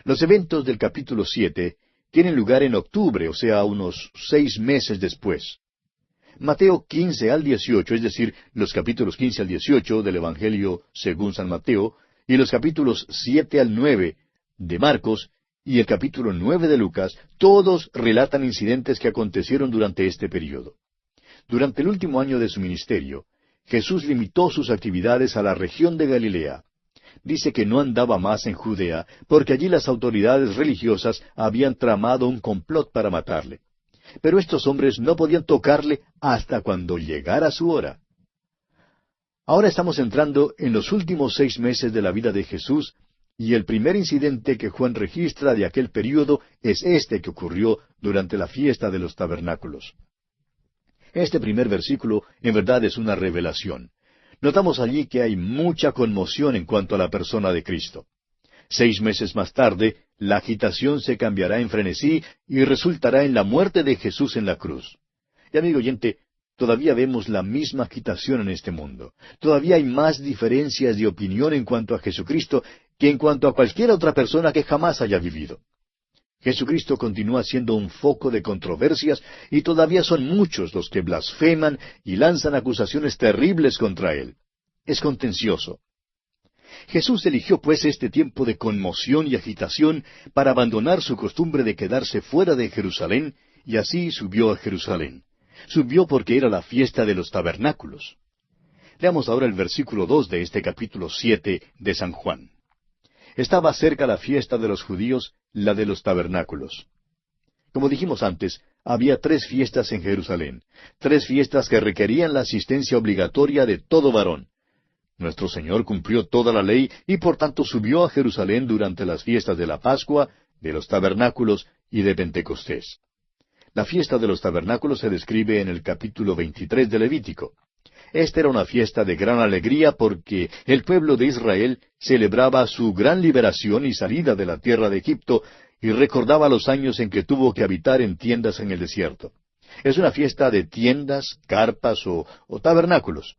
Los eventos del capítulo 7 tienen lugar en octubre, o sea, unos 6 meses después. Mateo 15 al 18, es decir, los capítulos 15 al 18 del Evangelio según San Mateo, y los capítulos 7 al 9 de Marcos, y el capítulo 9 de Lucas, todos relatan incidentes que acontecieron durante este período. Durante el último año de su ministerio, Jesús limitó sus actividades a la región de Galilea. Dice que no andaba más en Judea, porque allí las autoridades religiosas habían tramado un complot para matarle. Pero estos hombres no podían tocarle hasta cuando llegara su hora. Ahora estamos entrando en los últimos 6 meses de la vida de Jesús, y el primer incidente que Juan registra de aquel período es este que ocurrió durante la fiesta de los tabernáculos. Este primer versículo en verdad es una revelación. Notamos allí que hay mucha conmoción en cuanto a la persona de Cristo. 6 meses más tarde, la agitación se cambiará en frenesí y resultará en la muerte de Jesús en la cruz. Y amigo oyente, todavía vemos la misma agitación en este mundo. Todavía hay más diferencias de opinión en cuanto a Jesucristo que en cuanto a cualquier otra persona que jamás haya vivido. Jesucristo continúa siendo un foco de controversias y todavía son muchos los que blasfeman y lanzan acusaciones terribles contra Él. Es contencioso. Jesús eligió pues este tiempo de conmoción y agitación para abandonar su costumbre de quedarse fuera de Jerusalén y así subió a Jerusalén. Subió porque era la fiesta de los tabernáculos. Leamos ahora el versículo 2 de este capítulo 7 de San Juan. Estaba cerca la fiesta de los judíos, la de los tabernáculos. Como dijimos antes, había 3 fiestas en Jerusalén, 3 fiestas que requerían la asistencia obligatoria de todo varón. Nuestro Señor cumplió toda la ley y por tanto subió a Jerusalén durante las fiestas de la Pascua, de los tabernáculos y de Pentecostés. La fiesta de los tabernáculos se describe en el capítulo 23 de Levítico. Esta era una fiesta de gran alegría porque el pueblo de Israel celebraba su gran liberación y salida de la tierra de Egipto y recordaba los años en que tuvo que habitar en tiendas en el desierto. Es una fiesta de tiendas, carpas o tabernáculos.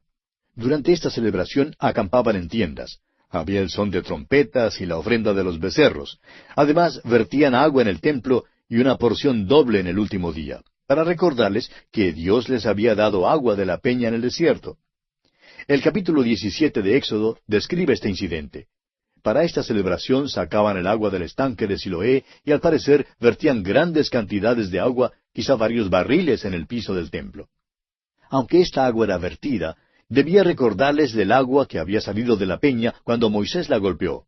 Durante esta celebración acampaban en tiendas. Había el son de trompetas y la ofrenda de los becerros. Además, vertían agua en el templo y una porción doble en el último día, para recordarles que Dios les había dado agua de la peña en el desierto. El capítulo 17 de Éxodo describe este incidente. Para esta celebración sacaban el agua del estanque de Siloé y al parecer vertían grandes cantidades de agua, quizá varios barriles en el piso del templo. Aunque esta agua era vertida, debía recordarles del agua que había salido de la peña cuando Moisés la golpeó.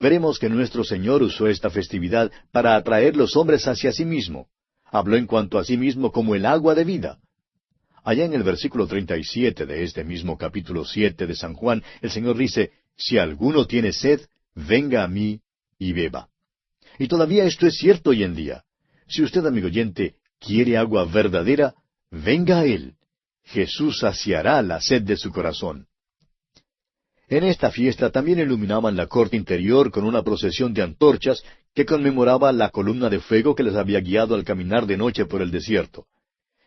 Veremos que nuestro Señor usó esta festividad para atraer los hombres hacia sí mismo. Habló en cuanto a sí mismo como el agua de vida. Allá en el versículo 37 de este mismo capítulo 7 de San Juan, el Señor dice, si alguno tiene sed, venga a mí y beba. Y todavía esto es cierto hoy en día. Si usted, amigo oyente, quiere agua verdadera, venga a Él. Jesús saciará la sed de su corazón. En esta fiesta también iluminaban la corte interior con una procesión de antorchas que conmemoraba la columna de fuego que les había guiado al caminar de noche por el desierto.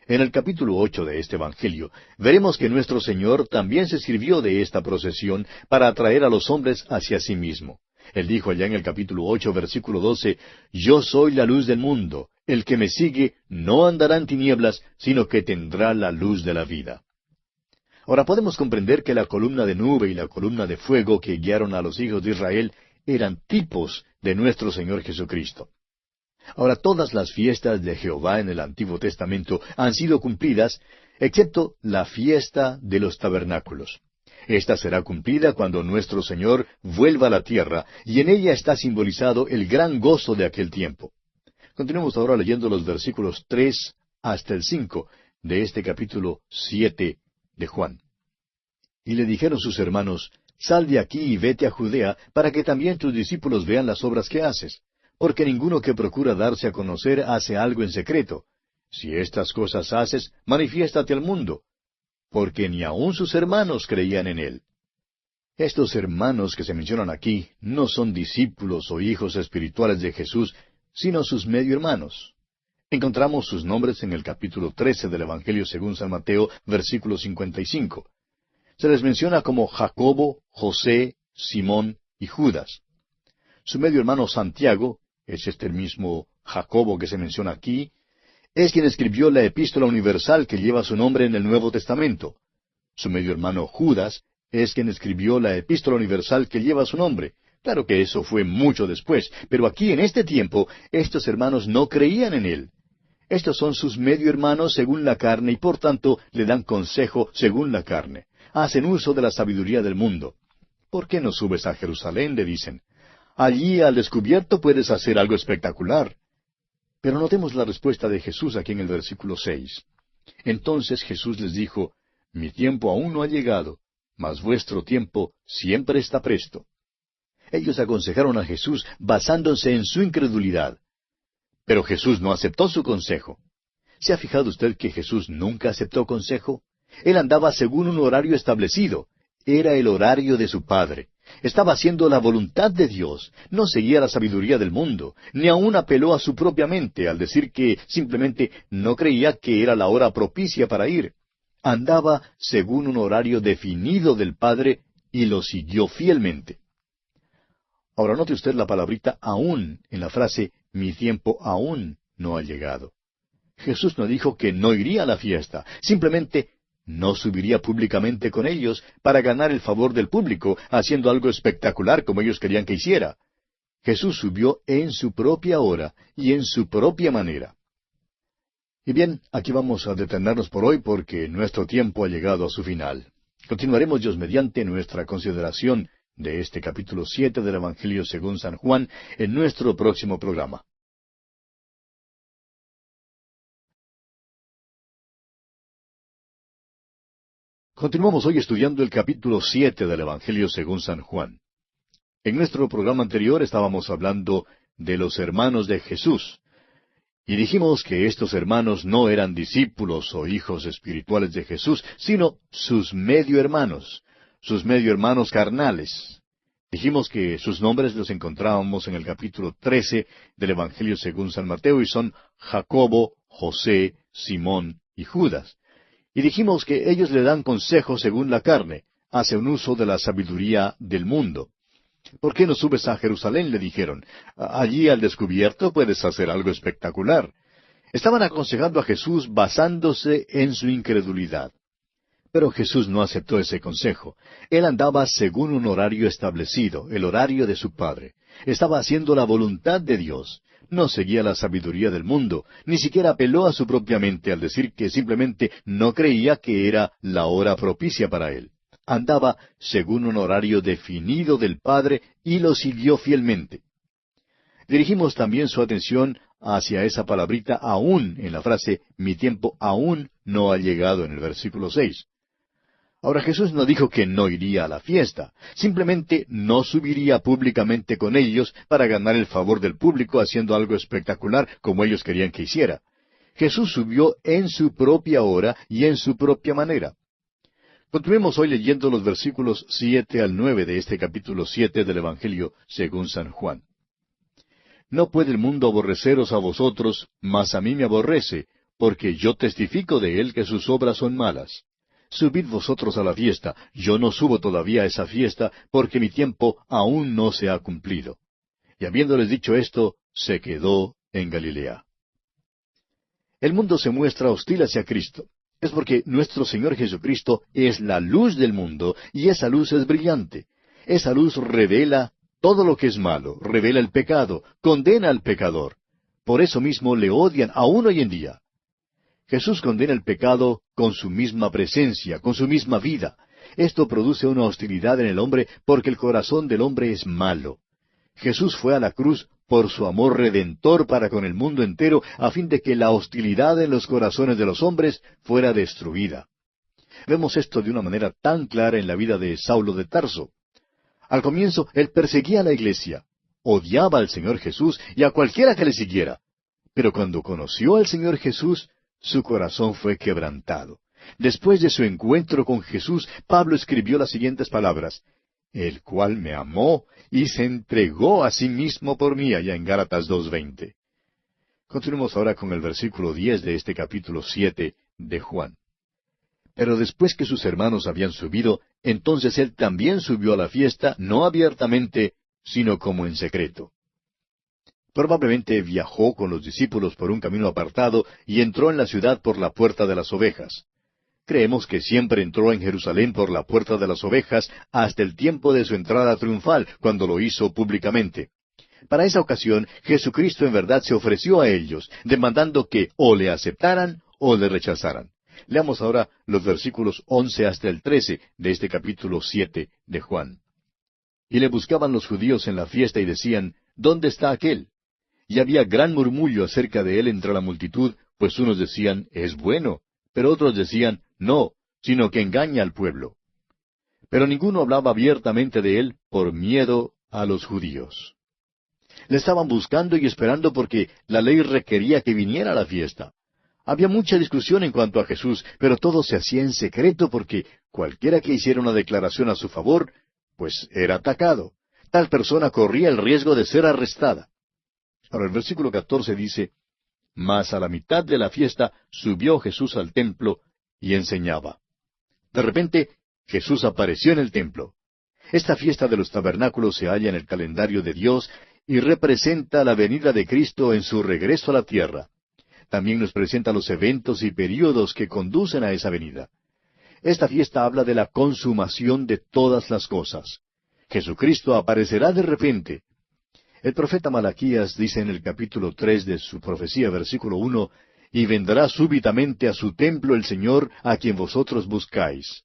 En el capítulo 8 de este Evangelio veremos que nuestro Señor también se sirvió de esta procesión para atraer a los hombres hacia sí mismo. Él dijo allá en el capítulo 8, versículo 12, Yo soy la luz del mundo. El que me sigue no andará en tinieblas, sino que tendrá la luz de la vida. Ahora podemos comprender que la columna de nube y la columna de fuego que guiaron a los hijos de Israel eran tipos de nuestro Señor Jesucristo. Ahora todas las fiestas de Jehová en el Antiguo Testamento han sido cumplidas, excepto la fiesta de los tabernáculos. Esta será cumplida cuando nuestro Señor vuelva a la tierra, y en ella está simbolizado el gran gozo de aquel tiempo. Continuemos ahora leyendo los versículos 3 hasta el 5 de este capítulo 7 de Juan. Y le dijeron sus hermanos, Sal de aquí y vete a Judea, para que también tus discípulos vean las obras que haces. Porque ninguno que procura darse a conocer hace algo en secreto. Si estas cosas haces, manifiéstate al mundo. Porque ni aun sus hermanos creían en él. Estos hermanos que se mencionan aquí no son discípulos o hijos espirituales de Jesús, sino sus medio hermanos. Encontramos sus nombres en el capítulo 13 del Evangelio según San Mateo, versículo 55. Se les menciona como Jacobo, José, Simón y Judas. Su medio hermano Santiago, es el mismo Jacobo que se menciona aquí, es quien escribió la epístola universal que lleva su nombre en el Nuevo Testamento. Su medio hermano Judas es quien escribió la epístola universal que lleva su nombre. Claro que eso fue mucho después, pero aquí en este tiempo estos hermanos no creían en él. Estos son sus medio hermanos según la carne y por tanto le dan consejo según la carne. Hacen uso de la sabiduría del mundo. ¿Por qué no subes a Jerusalén?, le dicen. Allí al descubierto puedes hacer algo espectacular. Pero notemos la respuesta de Jesús aquí en el versículo 6. Entonces Jesús les dijo, Mi tiempo aún no ha llegado, mas vuestro tiempo siempre está presto. Ellos aconsejaron a Jesús basándose en su incredulidad. Pero Jesús no aceptó su consejo. ¿Se ha fijado usted que Jesús nunca aceptó consejo? Él andaba según un horario establecido. Era el horario de su Padre. Estaba haciendo la voluntad de Dios. No seguía la sabiduría del mundo, ni aun apeló a su propia mente al decir que simplemente no creía que era la hora propicia para ir. Andaba según un horario definido del Padre y lo siguió fielmente. Ahora note usted la palabrita aún en la frase mi tiempo aún no ha llegado. Jesús no dijo que no iría a la fiesta, simplemente no subiría públicamente con ellos para ganar el favor del público, haciendo algo espectacular como ellos querían que hiciera. Jesús subió en su propia hora y en su propia manera. Y bien, aquí vamos a detenernos por hoy porque nuestro tiempo ha llegado a su final. Continuaremos Dios mediante nuestra consideración de este capítulo 7 del Evangelio según San Juan en nuestro próximo programa. Continuamos hoy estudiando el capítulo 7 del Evangelio según San Juan. En nuestro programa anterior estábamos hablando de los hermanos de Jesús. Y dijimos que estos hermanos no eran discípulos o hijos espirituales de Jesús, sino sus medio hermanos carnales. Dijimos que sus nombres los encontrábamos en el capítulo 13 del Evangelio según San Mateo y son Jacobo, José, Simón y Judas. Y dijimos que ellos le dan consejo según la carne, hacen uso de la sabiduría del mundo. ¿Por qué no subes a Jerusalén?, le dijeron. Allí al descubierto puedes hacer algo espectacular. Estaban aconsejando a Jesús basándose en su incredulidad. Pero Jesús no aceptó ese consejo. Él andaba según un horario establecido, el horario de su Padre. Estaba haciendo la voluntad de Dios. No seguía la sabiduría del mundo, ni siquiera apeló a su propia mente al decir que simplemente no creía que era la hora propicia para él. Andaba según un horario definido del Padre y lo siguió fielmente. Dirigimos también su atención hacia esa palabrita aún en la frase mi tiempo aún no ha llegado en el versículo 6. Ahora Jesús no dijo que no iría a la fiesta, simplemente no subiría públicamente con ellos para ganar el favor del público haciendo algo espectacular como ellos querían que hiciera. Jesús subió en su propia hora y en su propia manera. Continuemos hoy leyendo los versículos 7 al 9 de este capítulo 7 del Evangelio según San Juan. No puede el mundo aborreceros a vosotros, mas a mí me aborrece, porque yo testifico de él que sus obras son malas. Subid vosotros a la fiesta, yo no subo todavía a esa fiesta, porque mi tiempo aún no se ha cumplido. Y habiéndoles dicho esto, se quedó en Galilea. El mundo se muestra hostil hacia Cristo. Es porque nuestro Señor Jesucristo es la luz del mundo, y esa luz es brillante. Esa luz revela todo lo que es malo, revela el pecado, condena al pecador. Por eso mismo le odian aún hoy en día. Jesús condena el pecado con su misma presencia, con su misma vida. Esto produce una hostilidad en el hombre porque el corazón del hombre es malo. Jesús fue a la cruz por su amor redentor para con el mundo entero, a fin de que la hostilidad en los corazones de los hombres fuera destruida. Vemos esto de una manera tan clara en la vida de Saulo de Tarso. Al comienzo, él perseguía a la iglesia, odiaba al Señor Jesús y a cualquiera que le siguiera. Pero cuando conoció al Señor Jesús, su corazón fue quebrantado. Después de su encuentro con Jesús, Pablo escribió las siguientes palabras: el cual me amó y se entregó a sí mismo por mí, allá en Gálatas 2:20. Continuemos ahora con el versículo 10 de este capítulo 7 de Juan. Pero después que sus hermanos habían subido, entonces él también subió a la fiesta, no abiertamente, sino como en secreto. Probablemente viajó con los discípulos por un camino apartado y entró en la ciudad por la puerta de las ovejas. Creemos que siempre entró en Jerusalén por la puerta de las ovejas hasta el tiempo de su entrada triunfal, cuando lo hizo públicamente. Para esa ocasión, Jesucristo en verdad se ofreció a ellos, demandando que o le aceptaran o le rechazaran. Leamos ahora los versículos 11 hasta el 13 de este capítulo 7 de Juan. Y le buscaban los judíos en la fiesta y decían: ¿dónde está aquel? Y había gran murmullo acerca de él entre la multitud, pues unos decían: es bueno, pero otros decían: no, sino que engaña al pueblo. Pero ninguno hablaba abiertamente de él por miedo a los judíos. Le estaban buscando y esperando porque la ley requería que viniera a la fiesta. Había mucha discusión en cuanto a Jesús, pero todo se hacía en secreto porque cualquiera que hiciera una declaración a su favor, pues era atacado. Tal persona corría el riesgo de ser arrestada. Ahora el versículo 14 dice: mas a la mitad de la fiesta subió Jesús al templo y enseñaba. De repente Jesús apareció en el templo. Esta fiesta de los tabernáculos se halla en el calendario de Dios y representa la venida de Cristo en su regreso a la tierra. También nos presenta los eventos y períodos que conducen a esa venida. Esta fiesta habla de la consumación de todas las cosas. Jesucristo aparecerá de repente. El profeta Malaquías dice en el capítulo 3 de su profecía, versículo 1, y vendrá súbitamente a su templo el Señor a quien vosotros buscáis.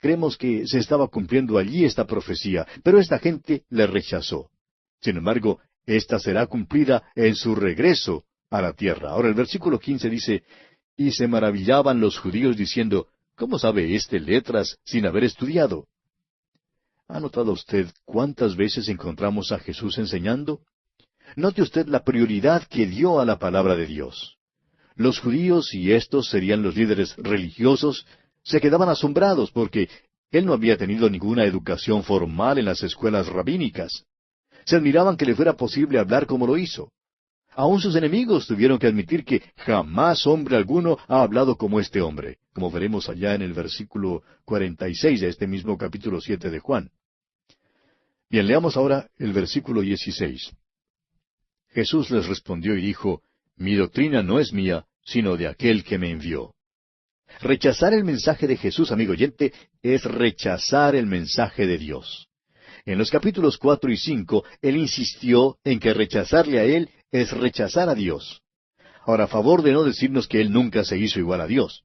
Creemos que se estaba cumpliendo allí esta profecía, pero esta gente le rechazó. Sin embargo, esta será cumplida en su regreso a la tierra. Ahora el versículo 15 dice: y se maravillaban los judíos diciendo: ¿cómo sabe éste letras sin haber estudiado? ¿Ha notado usted cuántas veces encontramos a Jesús enseñando? Note usted la prioridad que dio a la palabra de Dios. Los judíos, y estos serían los líderes religiosos, se quedaban asombrados porque él no había tenido ninguna educación formal en las escuelas rabínicas. Se admiraban que le fuera posible hablar como lo hizo. Aún sus enemigos tuvieron que admitir que jamás hombre alguno ha hablado como este hombre, como veremos allá en el versículo 46 de este mismo capítulo 7 de Juan. Bien, leamos ahora el versículo 16. Jesús les respondió y dijo: mi doctrina no es mía, sino de aquel que me envió. Rechazar el mensaje de Jesús, amigo oyente, es rechazar el mensaje de Dios. En los capítulos 4 y 5, Él insistió en que rechazarle a Él es rechazar a Dios. Ahora, a favor de no decirnos que Él nunca se hizo igual a Dios.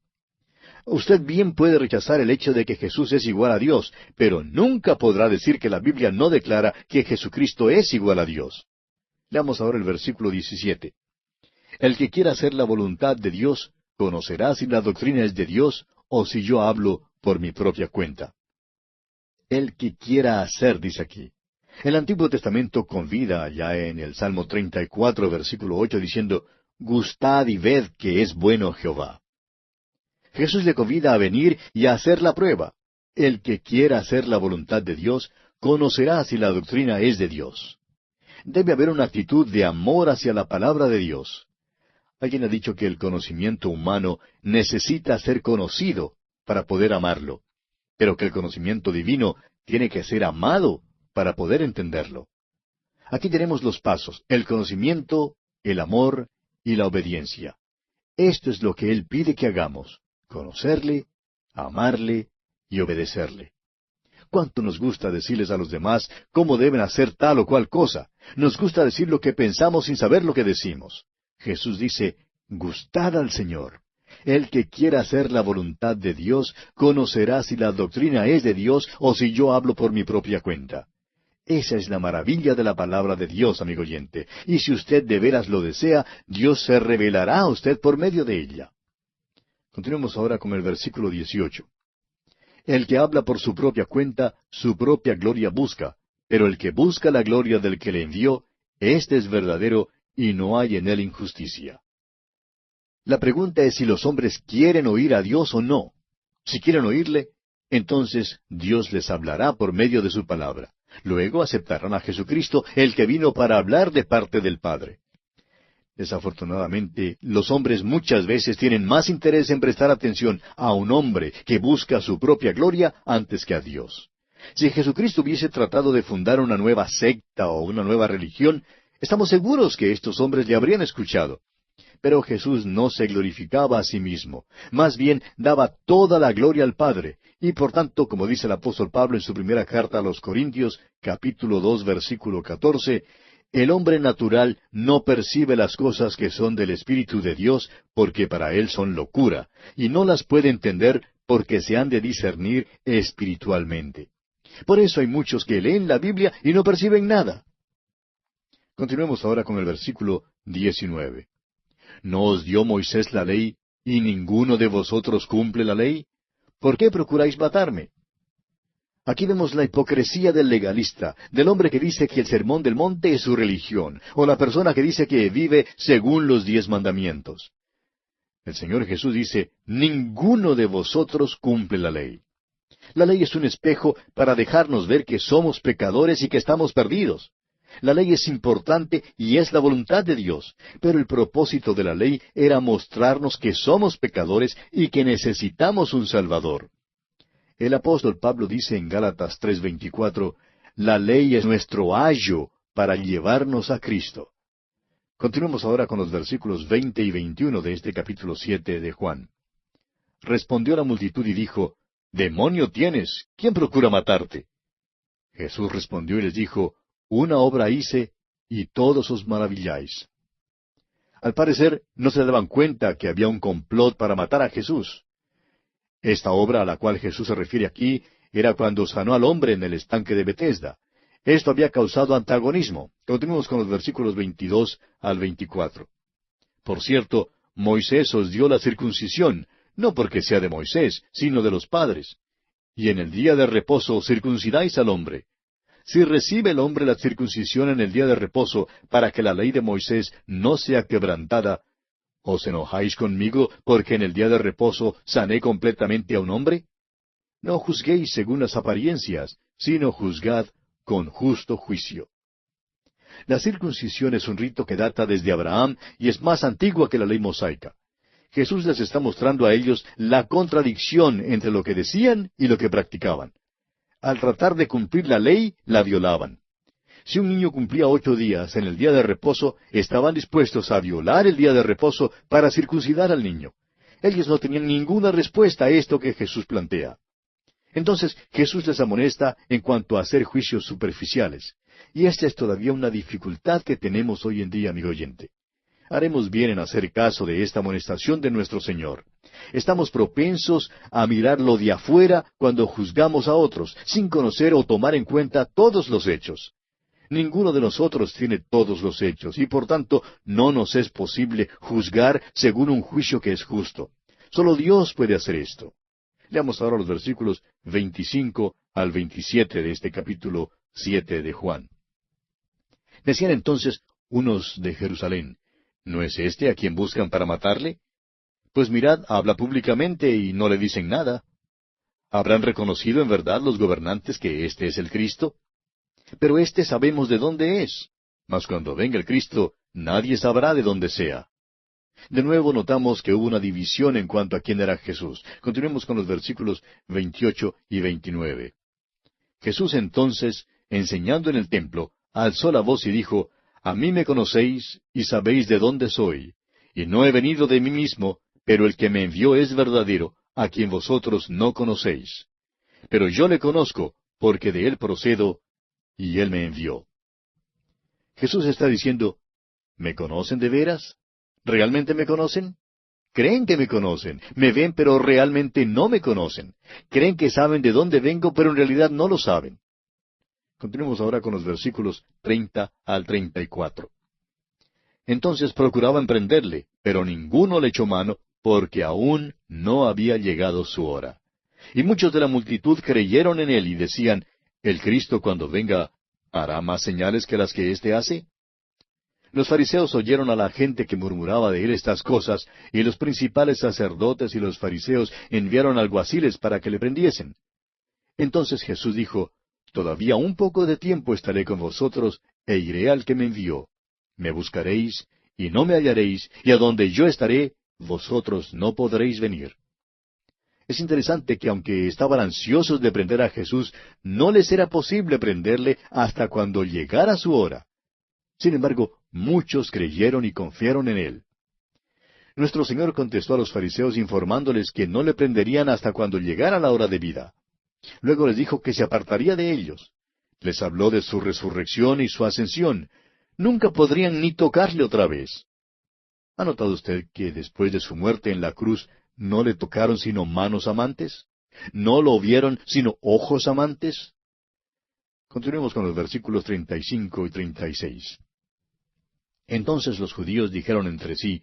Usted bien puede rechazar el hecho de que Jesús es igual a Dios, pero nunca podrá decir que la Biblia no declara que Jesucristo es igual a Dios. Leamos ahora el versículo 17. El que quiera hacer la voluntad de Dios, conocerá si la doctrina es de Dios o si yo hablo por mi propia cuenta. El que quiera hacer, dice aquí. El Antiguo Testamento convida allá en el Salmo 34, versículo 8, diciendo, Gustad y ved que es bueno Jehová. Jesús le convida a venir y a hacer la prueba. El que quiera hacer la voluntad de Dios, conocerá si la doctrina es de Dios. Debe haber una actitud de amor hacia la palabra de Dios. Alguien ha dicho que el conocimiento humano necesita ser conocido para poder amarlo, pero que el conocimiento divino tiene que ser amado para poder entenderlo. Aquí tenemos los pasos: el conocimiento, el amor y la obediencia. Esto es lo que Él pide que hagamos: conocerle, amarle y obedecerle. ¿Cuánto nos gusta decirles a los demás cómo deben hacer tal o cual cosa? Nos gusta decir lo que pensamos sin saber lo que decimos. Jesús dice, gustad al Señor. El que quiera hacer la voluntad de Dios, conocerá si la doctrina es de Dios o si yo hablo por mi propia cuenta. Esa es la maravilla de la palabra de Dios, amigo oyente. Y si usted de veras lo desea, Dios se revelará a usted por medio de ella. Continuemos ahora con el versículo 18. El que habla por su propia cuenta, su propia gloria busca, pero el que busca la gloria del que le envió, éste es verdadero, y no hay en él injusticia. La pregunta es si los hombres quieren oír a Dios o no. Si quieren oírle, entonces Dios les hablará por medio de su palabra. Luego aceptarán a Jesucristo, el que vino para hablar de parte del Padre. Desafortunadamente, los hombres muchas veces tienen más interés en prestar atención a un hombre que busca su propia gloria antes que a Dios. Si Jesucristo hubiese tratado de fundar una nueva secta o una nueva religión, estamos seguros que estos hombres le habrían escuchado. Pero Jesús no se glorificaba a sí mismo, más bien daba toda la gloria al Padre, y por tanto, como dice el apóstol Pablo en su primera carta a los Corintios, capítulo 2, versículo 14, el hombre natural no percibe las cosas que son del Espíritu de Dios, porque para él son locura, y no las puede entender porque se han de discernir espiritualmente. Por eso hay muchos que leen la Biblia y no perciben nada. Continuemos ahora con el versículo 19. ¿No os dio Moisés la ley, y ninguno de vosotros cumple la ley? ¿Por qué procuráis matarme? Aquí vemos la hipocresía del legalista, del hombre que dice que el sermón del monte es su religión, o la persona que dice que vive según los 10 mandamientos. El Señor Jesús dice, ninguno de vosotros cumple la ley. La ley es un espejo para dejarnos ver que somos pecadores y que estamos perdidos. La ley es importante y es la voluntad de Dios, pero el propósito de la ley era mostrarnos que somos pecadores y que necesitamos un Salvador. El apóstol Pablo dice en Gálatas 3:24, la ley es nuestro ayo para llevarnos a Cristo. Continuemos ahora con los versículos 20 y 21 de este capítulo 7 de Juan. Respondió la multitud y dijo, «Demonio tienes, ¿quién procura matarte?» Jesús respondió y les dijo, «Una obra hice, y todos os maravilláis». Al parecer, no se daban cuenta que había un complot para matar a Jesús. Esta obra a la cual Jesús se refiere aquí era cuando sanó al hombre en el estanque de Betesda. Esto había causado antagonismo. Continuemos con los versículos 22 al 24. Por cierto, Moisés os dio la circuncisión, no porque sea de Moisés, sino de los padres. Y en el día de reposo circuncidáis al hombre. Si recibe el hombre la circuncisión en el día de reposo para que la ley de Moisés no sea quebrantada, ¿os enojáis conmigo porque en el día de reposo sané completamente a un hombre? No juzguéis según las apariencias, sino juzgad con justo juicio. La circuncisión es un rito que data desde Abraham y es más antigua que la ley mosaica. Jesús les está mostrando a ellos la contradicción entre lo que decían y lo que practicaban. Al tratar de cumplir la ley, la violaban. Si un niño cumplía 8 días en el día de reposo, estaban dispuestos a violar el día de reposo para circuncidar al niño. Ellos no tenían ninguna respuesta a esto que Jesús plantea. Entonces Jesús les amonesta en cuanto a hacer juicios superficiales. Y esta es todavía una dificultad que tenemos hoy en día, amigo oyente. Haremos bien en hacer caso de esta amonestación de nuestro Señor. Estamos propensos a mirar lo de afuera cuando juzgamos a otros, sin conocer o tomar en cuenta todos los hechos. Ninguno de nosotros tiene todos los hechos, y por tanto no nos es posible juzgar según un juicio que es justo. Solo Dios puede hacer esto. Leamos ahora los versículos 25 al 27 de este capítulo 7 de Juan. Decían entonces unos de Jerusalén: ¿No es este a quien buscan para matarle? Pues mirad, habla públicamente y no le dicen nada. ¿Habrán reconocido en verdad los gobernantes que este es el Cristo? Pero este sabemos de dónde es. Mas cuando venga el Cristo, nadie sabrá de dónde sea. De nuevo notamos que hubo una división en cuanto a quién era Jesús. Continuemos con los versículos 28 y 29. Jesús entonces, enseñando en el templo, alzó la voz y dijo: A mí me conocéis y sabéis de dónde soy. Y no he venido de mí mismo, pero el que me envió es verdadero, a quien vosotros no conocéis. Pero yo le conozco, porque de él procedo, y él me envió. Jesús está diciendo: ¿Me conocen de veras? ¿Realmente me conocen? Creen que me conocen, me ven, pero realmente no me conocen. Creen que saben de dónde vengo, pero en realidad no lo saben. Continuemos ahora con los versículos 30 al 34. Entonces procuraban prenderle, pero ninguno le echó mano, porque aún no había llegado su hora. Y muchos de la multitud creyeron en él y decían: ¿El Cristo cuando venga hará más señales que las que éste hace? Los fariseos oyeron a la gente que murmuraba de él estas cosas, y los principales sacerdotes y los fariseos enviaron alguaciles para que le prendiesen. Entonces Jesús dijo: Todavía un poco de tiempo estaré con vosotros, e iré al que me envió. Me buscaréis, y no me hallaréis, y a donde yo estaré, vosotros no podréis venir. Es interesante que aunque estaban ansiosos de prender a Jesús, no les era posible prenderle hasta cuando llegara su hora. Sin embargo, muchos creyeron y confiaron en él. Nuestro Señor contestó a los fariseos informándoles que no le prenderían hasta cuando llegara la hora debida. Luego les dijo que se apartaría de ellos. Les habló de su resurrección y su ascensión. Nunca podrían ni tocarle otra vez. ¿Ha notado usted que después de su muerte en la cruz no le tocaron sino manos amantes? ¿No lo vieron sino ojos amantes? Continuemos con los versículos 35 y 36. Entonces los judíos dijeron entre sí: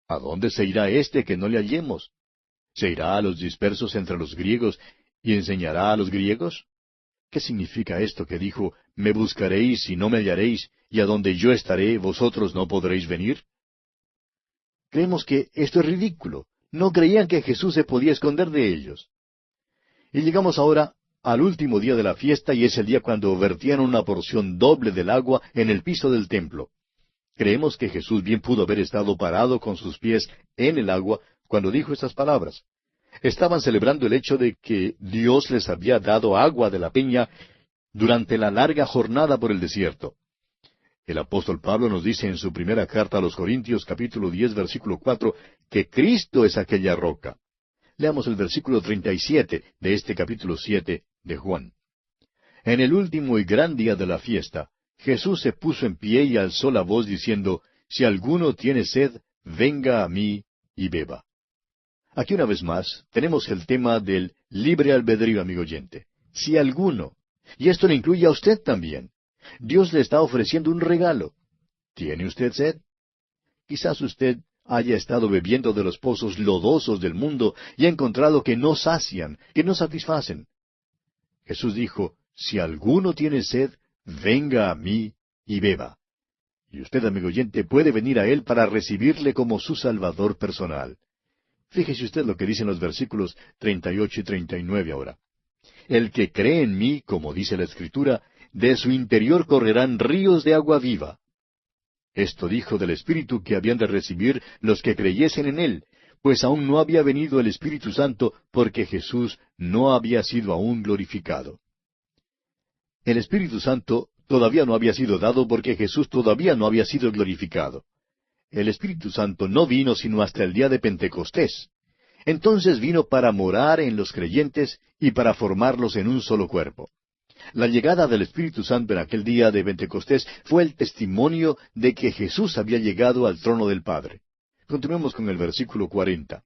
¿A dónde se irá éste que no le hallemos? ¿Se irá a los dispersos entre los griegos y enseñará a los griegos? ¿Qué significa esto que dijo: Me buscaréis y no me hallaréis, y a donde yo estaré vosotros no podréis venir? Creemos que esto es ridículo. No creían que Jesús se podía esconder de ellos. Y llegamos ahora al último día de la fiesta, y es el día cuando vertían una porción doble del agua en el piso del templo. Creemos que Jesús bien pudo haber estado parado con sus pies en el agua cuando dijo estas palabras. Estaban celebrando el hecho de que Dios les había dado agua de la peña durante la larga jornada por el desierto. El apóstol Pablo nos dice en su primera carta a los Corintios, capítulo 10, versículo 4, que Cristo es aquella roca. Leamos el versículo 37 de este capítulo 7 de Juan. En el último y gran día de la fiesta, Jesús se puso en pie y alzó la voz diciendo: Si alguno tiene sed, venga a mí y beba. Aquí una vez más tenemos el tema del libre albedrío, amigo oyente. Si alguno, y esto le incluye a usted también. Dios le está ofreciendo un regalo. ¿Tiene usted sed? Quizás usted haya estado bebiendo de los pozos lodosos del mundo y ha encontrado que no sacian, que no satisfacen. Jesús dijo: Si alguno tiene sed, venga a mí y beba. Y usted, amigo oyente, puede venir a Él para recibirle como su Salvador personal. Fíjese usted lo que dicen los versículos 38 y 39 ahora. El que cree en mí, como dice la Escritura, de su interior correrán ríos de agua viva. Esto dijo del Espíritu que habían de recibir los que creyesen en Él, pues aún no había venido el Espíritu Santo, porque Jesús no había sido aún glorificado. El Espíritu Santo todavía no había sido dado porque Jesús todavía no había sido glorificado. El Espíritu Santo no vino sino hasta el día de Pentecostés. Entonces vino para morar en los creyentes y para formarlos en un solo cuerpo. La llegada del Espíritu Santo en aquel día de Pentecostés fue el testimonio de que Jesús había llegado al trono del Padre. Continuemos con el versículo 40.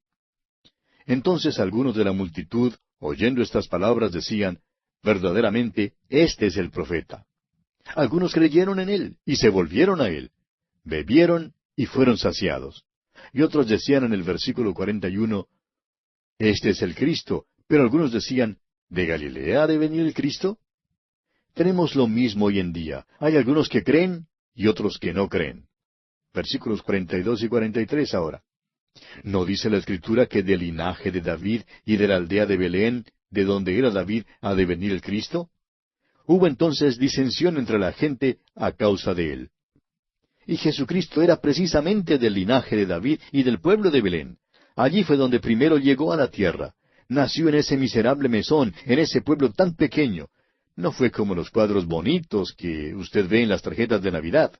Entonces algunos de la multitud, oyendo estas palabras, decían, verdaderamente, este es el profeta. Algunos creyeron en él, y se volvieron a él. Bebieron, y fueron saciados. Y otros decían en el versículo 41, este es el Cristo. Pero algunos decían, ¿de Galilea ha de venir el Cristo? Tenemos lo mismo hoy en día. Hay algunos que creen, y otros que no creen. Versículos 42 y 43 ahora. ¿No dice la Escritura que del linaje de David y de la aldea de Belén, de donde era David, ha de venir el Cristo? Hubo entonces disensión entre la gente a causa de él. Y Jesucristo era precisamente del linaje de David y del pueblo de Belén. Allí fue donde primero llegó a la tierra. Nació en ese miserable mesón, en ese pueblo tan pequeño. No fue como los cuadros bonitos que usted ve en las tarjetas de Navidad.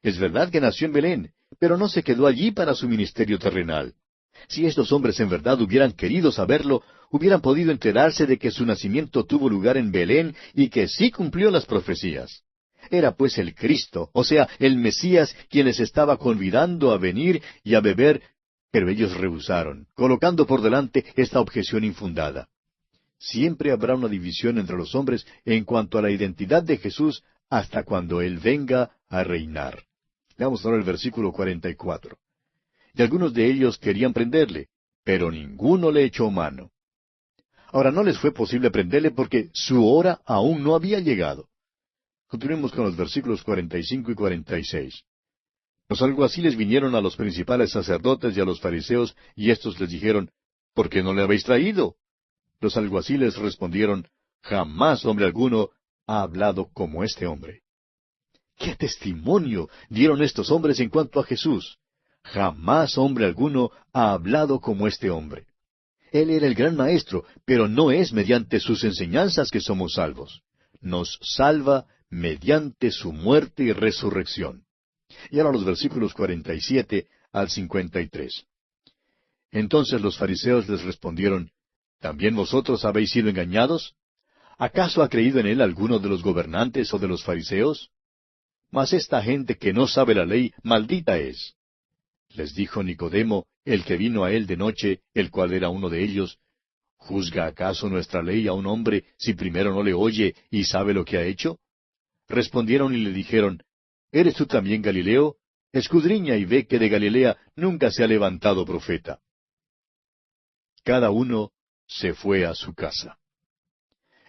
Es verdad que nació en Belén, pero no se quedó allí para su ministerio terrenal. Si estos hombres en verdad hubieran querido saberlo, hubieran podido enterarse de que su nacimiento tuvo lugar en Belén y que sí cumplió las profecías. Era pues el Cristo, o sea, el Mesías, quien les estaba convidando a venir y a beber, pero ellos rehusaron, colocando por delante esta objeción infundada. Siempre habrá una división entre los hombres en cuanto a la identidad de Jesús hasta cuando Él venga a reinar. Leamos ahora el versículo 44. Y algunos de ellos querían prenderle, pero ninguno le echó mano. Ahora no les fue posible prenderle porque su hora aún no había llegado. Continuemos con los versículos 45 y 46. Los alguaciles vinieron a los principales sacerdotes y a los fariseos, y éstos les dijeron, ¿por qué no le habéis traído? Los alguaciles respondieron, jamás hombre alguno ha hablado como este hombre. ¿Qué testimonio dieron estos hombres en cuanto a Jesús? Jamás hombre alguno ha hablado como este hombre. Él era el gran maestro, pero no es mediante sus enseñanzas que somos salvos. Nos salva mediante su muerte y resurrección. Y ahora los versículos 47 al 53. Entonces los fariseos les respondieron, ¿también vosotros habéis sido engañados? ¿Acaso ha creído en él alguno de los gobernantes o de los fariseos? Mas esta gente que no sabe la ley, maldita es. Les dijo Nicodemo, el que vino a él de noche, el cual era uno de ellos, ¿juzga acaso nuestra ley a un hombre si primero no le oye y sabe lo que ha hecho? Respondieron y le dijeron, ¿eres tú también Galileo? Escudriña y ve que de Galilea nunca se ha levantado profeta. Cada uno se fue a su casa.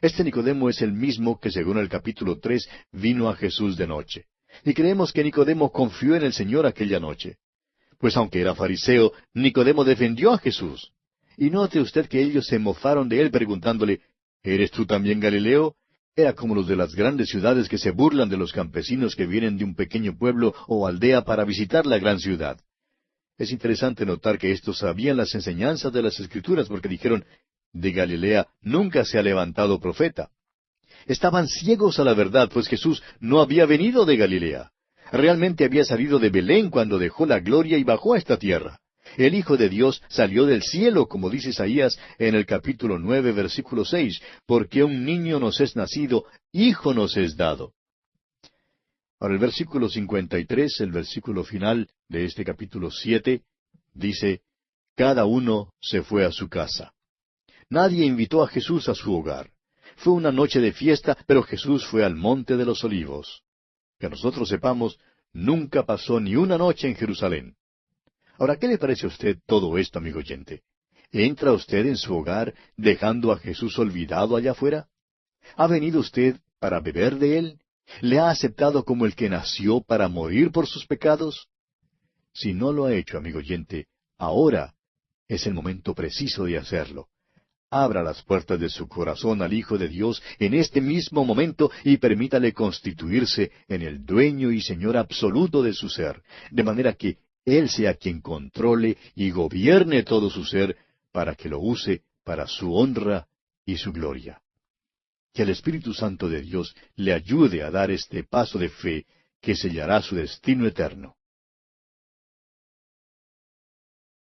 Este Nicodemo es el mismo que, según el capítulo 3, vino a Jesús de noche. Y creemos que Nicodemo confió en el Señor aquella noche. Pues aunque era fariseo, Nicodemo defendió a Jesús. Y note usted que ellos se mofaron de él preguntándole, ¿eres tú también Galileo? Era como los de las grandes ciudades que se burlan de los campesinos que vienen de un pequeño pueblo o aldea para visitar la gran ciudad. Es interesante notar que estos sabían las enseñanzas de las Escrituras porque dijeron, de Galilea nunca se ha levantado profeta. Estaban ciegos a la verdad, pues Jesús no había venido de Galilea. Realmente había salido de Belén cuando dejó la gloria y bajó a esta tierra. El Hijo de Dios salió del cielo, como dice Isaías en el capítulo 9, versículo 6, porque un niño nos es nacido, hijo nos es dado. Ahora el versículo 53, el versículo final de este capítulo 7, dice, cada uno se fue a su casa. Nadie invitó a Jesús a su hogar. Fue una noche de fiesta, pero Jesús fue al Monte de los Olivos. Que nosotros sepamos, nunca pasó ni una noche en Jerusalén. Ahora, ¿qué le parece a usted todo esto, amigo oyente? ¿Entra usted en su hogar dejando a Jesús olvidado allá afuera? ¿Ha venido usted para beber de él? ¿Le ha aceptado como el que nació para morir por sus pecados? Si no lo ha hecho, amigo oyente, ahora es el momento preciso de hacerlo. Abra las puertas de su corazón al Hijo de Dios en este mismo momento y permítale constituirse en el dueño y Señor absoluto de su ser, de manera que Él sea quien controle y gobierne todo su ser para que lo use para su honra y su gloria. Que el Espíritu Santo de Dios le ayude a dar este paso de fe que sellará su destino eterno.